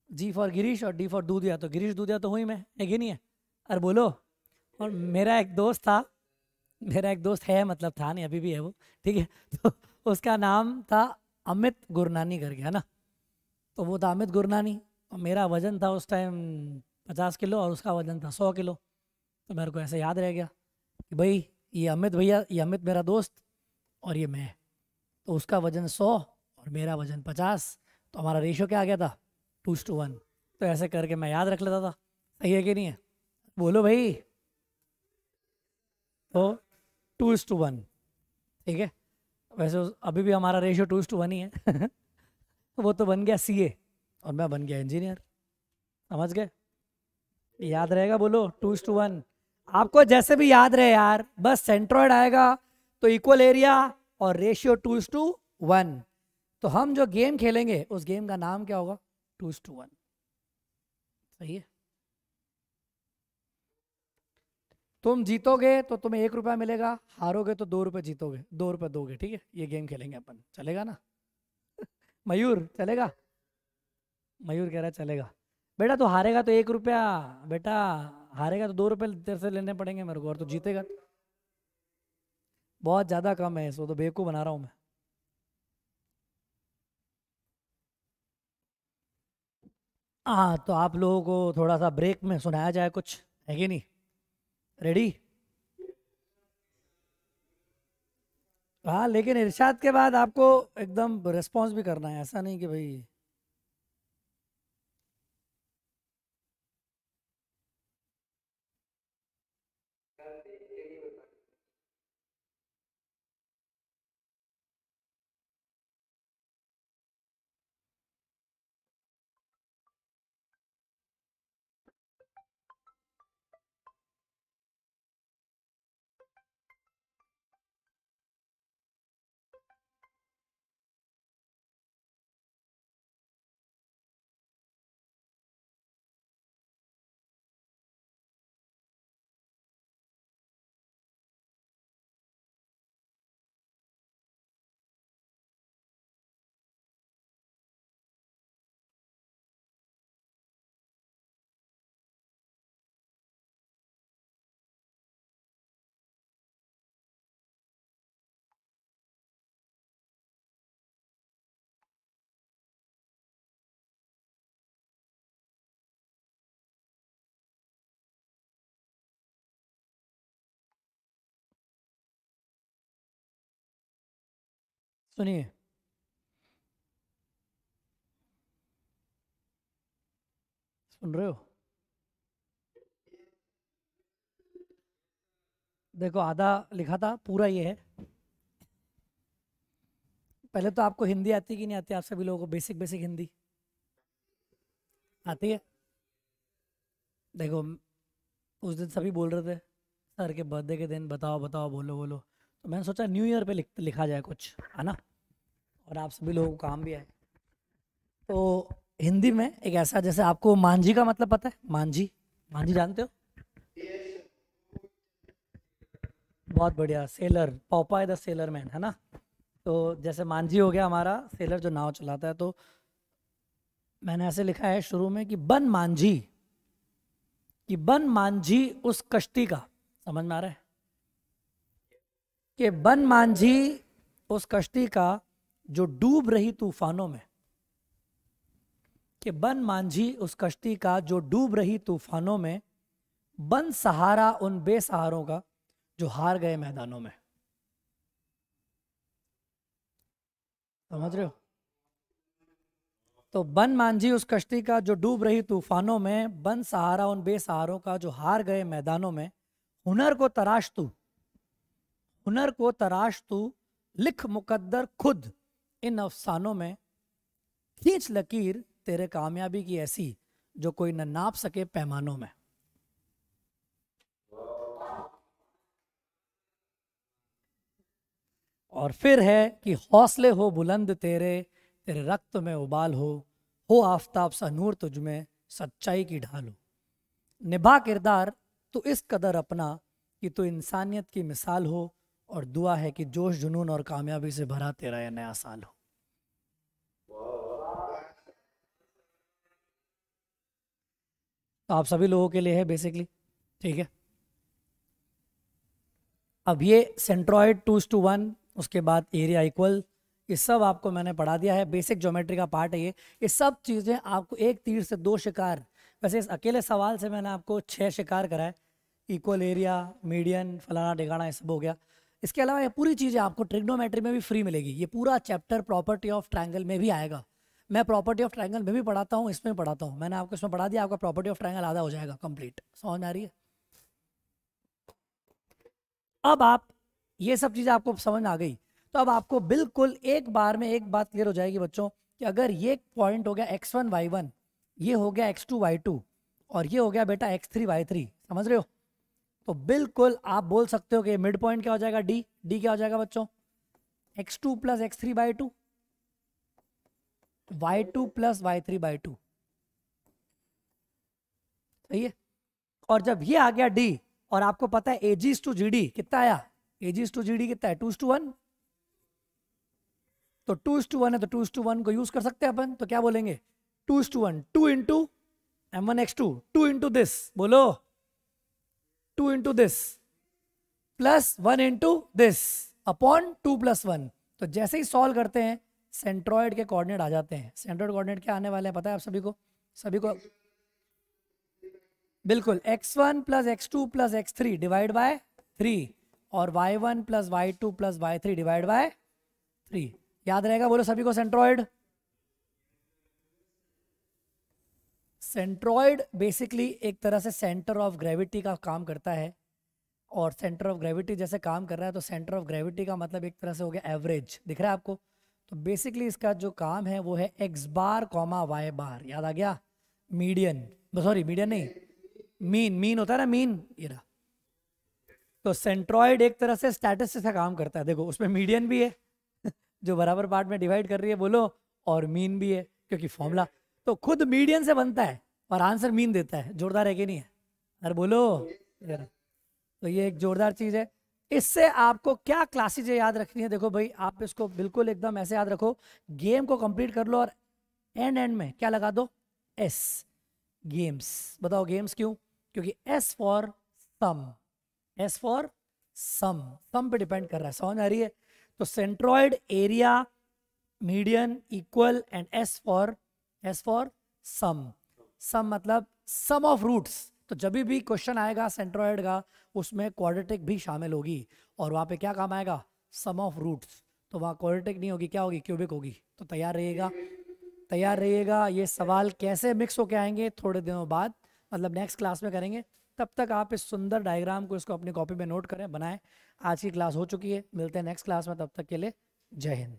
जी फॉर गिरीश और डी फॉर दूधिया, तो गिरीश दूधिया तो हुई मैं, है कि नहीं है, अरे बोलो। और मेरा एक दोस्त है, मतलब था नहीं, अभी भी है वो, ठीक है। तो उसका नाम था अमित गुरनानी करके, है ना। तो वो था अमित गुरनानी, और मेरा वजन था उस टाइम 50 किलो और उसका वजन था 100 किलो। तो मेरे को ऐसे याद रह गया कि भाई ये अमित भैया, ये अमित मेरा दोस्त और ये मैं, तो उसका वजन 100 और मेरा वजन 50, तो हमारा रेशियो क्या आ गया था, 2:1। तो ऐसे करके मैं याद रख लेता था, सही है कि नहीं है, बोलो भाई। तो 2:1, ठीक है। वैसे अभी भी हमारा रेशियो 2:1 ही है। वो तो बन गया CA और मैं बन गया इंजीनियर, समझ गए, याद रहेगा, बोलो 2:1। आपको जैसे भी याद रहे यार, बस सेंट्रॉइड आएगा तो इक्वल एरिया और रेशियो 2:1। तो हम जो गेम खेलेंगे उस गेम का नाम क्या होगा, 2:1, सही है। तुम जीतोगे तो तुम्हें 1 रुपया मिलेगा, हारोगे तो 2 रुपये जीतोगे, 2 रुपये दोगे, ठीक है। ये गेम खेलेंगे अपन, चलेगा ना। मयूर चलेगा, मयूर कह रहा है चलेगा। बेटा तो हारेगा तो 1 रुपया, बेटा हारेगा तो 2 रुपये तेरे से लेने पड़ेंगे मेरे को, और तो जीतेगा बहुत ज्यादा कम है, इसको तो बेवकूफ बना रहा हूँ मैं। हाँ तो आप लोगों को थोड़ा सा ब्रेक में सुनाया जाए कुछ, है कि नहीं, रेडी। हाँ लेकिन इरशाद के बाद आपको एकदम रिस्पॉन्स भी करना है, ऐसा नहीं कि भाई। सुनिए, सुन रहे हो? देखो आधा लिखा था, पूरा ये है। पहले तो आपको हिंदी आती कि नहीं आती? आप सभी लोगों को बेसिक बेसिक हिंदी आती है? देखो उस दिन सभी बोल रहे थे सर के बर्थडे के दिन बताओ बताओ बोलो बोलो, तो मैंने सोचा न्यू ईयर पे लिखा जाए कुछ, है ना, और आप सभी लोगों को काम भी आए। तो हिंदी में एक ऐसा, जैसे आपको मांझी का मतलब पता है? मांझी, मांझी जानते हो? बहुत बढ़िया, सेलर, पॉपाय द सेलर मैन, है ना। तो जैसे मांझी हो गया हमारा सेलर जो नाव चलाता है, तो मैंने ऐसे लिखा है शुरू में कि बन मांझी, कि बन मांझी उस कश्ती का, समझ में आ रहा है? कि बन मांझी उस कश्ती का जो डूब रही तूफानों में, कि बन मांझी उस कश्ती का जो डूब रही तूफानों में, बन सहारा उन बेसहारों का जो हार गए मैदानों में। समझ रहे हो? तो बन मांझी उस कश्ती का जो डूब रही तूफानों में, बन सहारा उन बेसहारों का जो हार गए मैदानों में। हुनर को तराश तू, हुनर को तराश तू, लिख मुकद्दर खुद इन अफसानों में, खींच लकीर तेरे कामयाबी की ऐसी जो कोई न नाप सके पैमानों में। और फिर है कि हौसले हो बुलंद तेरे, तेरे रक्त में उबाल हो आफताब सा नूर तुझ में, सच्चाई की ढाल हो। निभा किरदार तू इस कदर अपना कि तू इंसानियत की मिसाल हो, और दुआ है कि जोश जुनून और कामयाबी से भरा तेरा यह नया साल हो। तो आप सभी लोगों के लिए है बेसिकली, ठीक है। अब ये सेंट्रॉइड 2:1, उसके बाद एरिया इक्वल, ये सब आपको मैंने पढ़ा दिया है, बेसिक ज्योमेट्री का पार्ट है ये सब चीज़ें आपको एक तीर से दो शिकार। वैसे इस अकेले सवाल से मैंने आपको 6 शिकार कराए, इक्वल एरिया, मीडियन, फलाना ढिकाना, ये सब हो गया। इसके अलावा ये पूरी चीज़ें आपको ट्रिग्नोमेट्री में भी फ्री मिलेगी। ये पूरा चैप्टर प्रॉपर्टी ऑफ ट्रायंगल में भी आएगा। मैं प्रॉपर्टी ऑफ ट्रायंगल में भी पढ़ाता हूँ, इसमें पढ़ाता हूँ। मैंने आपको इसमें पढ़ा दिया, आपका प्रॉपर्टी ऑफ ट्रायंगल आधा हो जाएगा कंप्लीट। समझ आ रही है? अब आप, ये सब चीज़ें आपको समझ में आ गई, तो अब आपको बिल्कुल एक बार में एक बात क्लियर हो जाएगी बच्चों, कि अगर ये पॉइंट हो गया x1 y1, ये हो गया x2 y2, और ये हो गया बेटा x3 y3, समझ रहे हो? तो बिल्कुल आप बोल सकते हो कि मिड पॉइंट क्या हो जाएगा, डी। डी क्या हो जाएगा बच्चों? x2 plus x3 by two, y2 plus y3 by two, सही है। और जब ये आ गया डी, और आपको पता है एजीज टू जीडी कितना आया, एजीज टू जीडी कितना है, 2:1। तो 2:1 है, तो 2:1 को यूज कर सकते हैं अपन, तो क्या बोलेंगे, 2:1, 2 इंटू m1x2, 2 इंटू दिस, बोलो 2 into this plus 1 into this upon 2 plus 1। तो जैसे ही सॉल्व करते हैं सेंट्रॉइड के कोऑर्डिनेट आ जाते हैं। सेंट्रॉइड कोऑर्डिनेट क्या आने वाले हैं पता है आप सभी को? सभी को बिल्कुल x1 plus x2 plus x3 divide by 3, और y1 plus y2 plus y3 divide by 3। याद रहेगा? बोलो सभी को सेंट्रॉइड। सेंट्रॉइड बेसिकली एक तरह से सेंटर ऑफ ग्रेविटी का काम करता है, और सेंटर ऑफ ग्रेविटी जैसे काम कर रहा है, तो सेंटर ऑफ ग्रेविटी का मतलब एक तरह से हो गया एवरेज, दिख रहा है आपको? तो बेसिकली इसका जो काम है वो है x बार कॉमा y बार। याद आ गया? मीडियन, सॉरी मीडियन नहीं, मीन, मीन होता है ना, मीन, ये रहा। तो सेंट्रॉइड एक तरह से स्टैटिस्टिक्स का काम करता है। देखो उसमें मीडियन भी है जो बराबर पार्ट में डिवाइड कर रही है, बोलो, और मीन भी है, क्योंकि फॉर्मूला तो खुद मीडियन से बनता है और आंसर मीन देता है। जोरदार है कि नहीं है? अरे बोलो। तो ये एक जोरदार चीज है। इससे आपको क्या क्लासेज याद रखनी है? देखो भाई, आप इसको बिल्कुल एकदम ऐसे याद रखो, गेम को कंप्लीट कर लो और एंड एंड में क्या लगा दो, एस, गेम्स। बताओ गेम्स क्यों? क्योंकि S for sum, S for sum, sum पे डिपेंड कर रहा है। समझ आ रही है? तो centroid, area, median, equal and S for sum. Sum मतलब सम ऑफ रूट्स। तो जब भी क्वेश्चन आएगा सेंट्रॉइड का, उसमें क्वाड्रेटिक भी शामिल होगी, और वहां पे क्या काम आएगा, सम ऑफ रूट्स। तो वहाँ क्वाड्रेटिक नहीं होगी, क्या होगी, क्यूबिक होगी। तो तैयार रहिएगा, तैयार रहिएगा। ये सवाल कैसे मिक्स होके आएंगे थोड़े दिनों बाद, मतलब नेक्स्ट क्लास में करेंगे। तब तक आप इस सुंदर डायग्राम को इसको अपनी कॉपी में नोट करें, बनाएं। आज की क्लास हो चुकी है, मिलते हैं नेक्स्ट क्लास में, तब तक के लिए जय हिंद।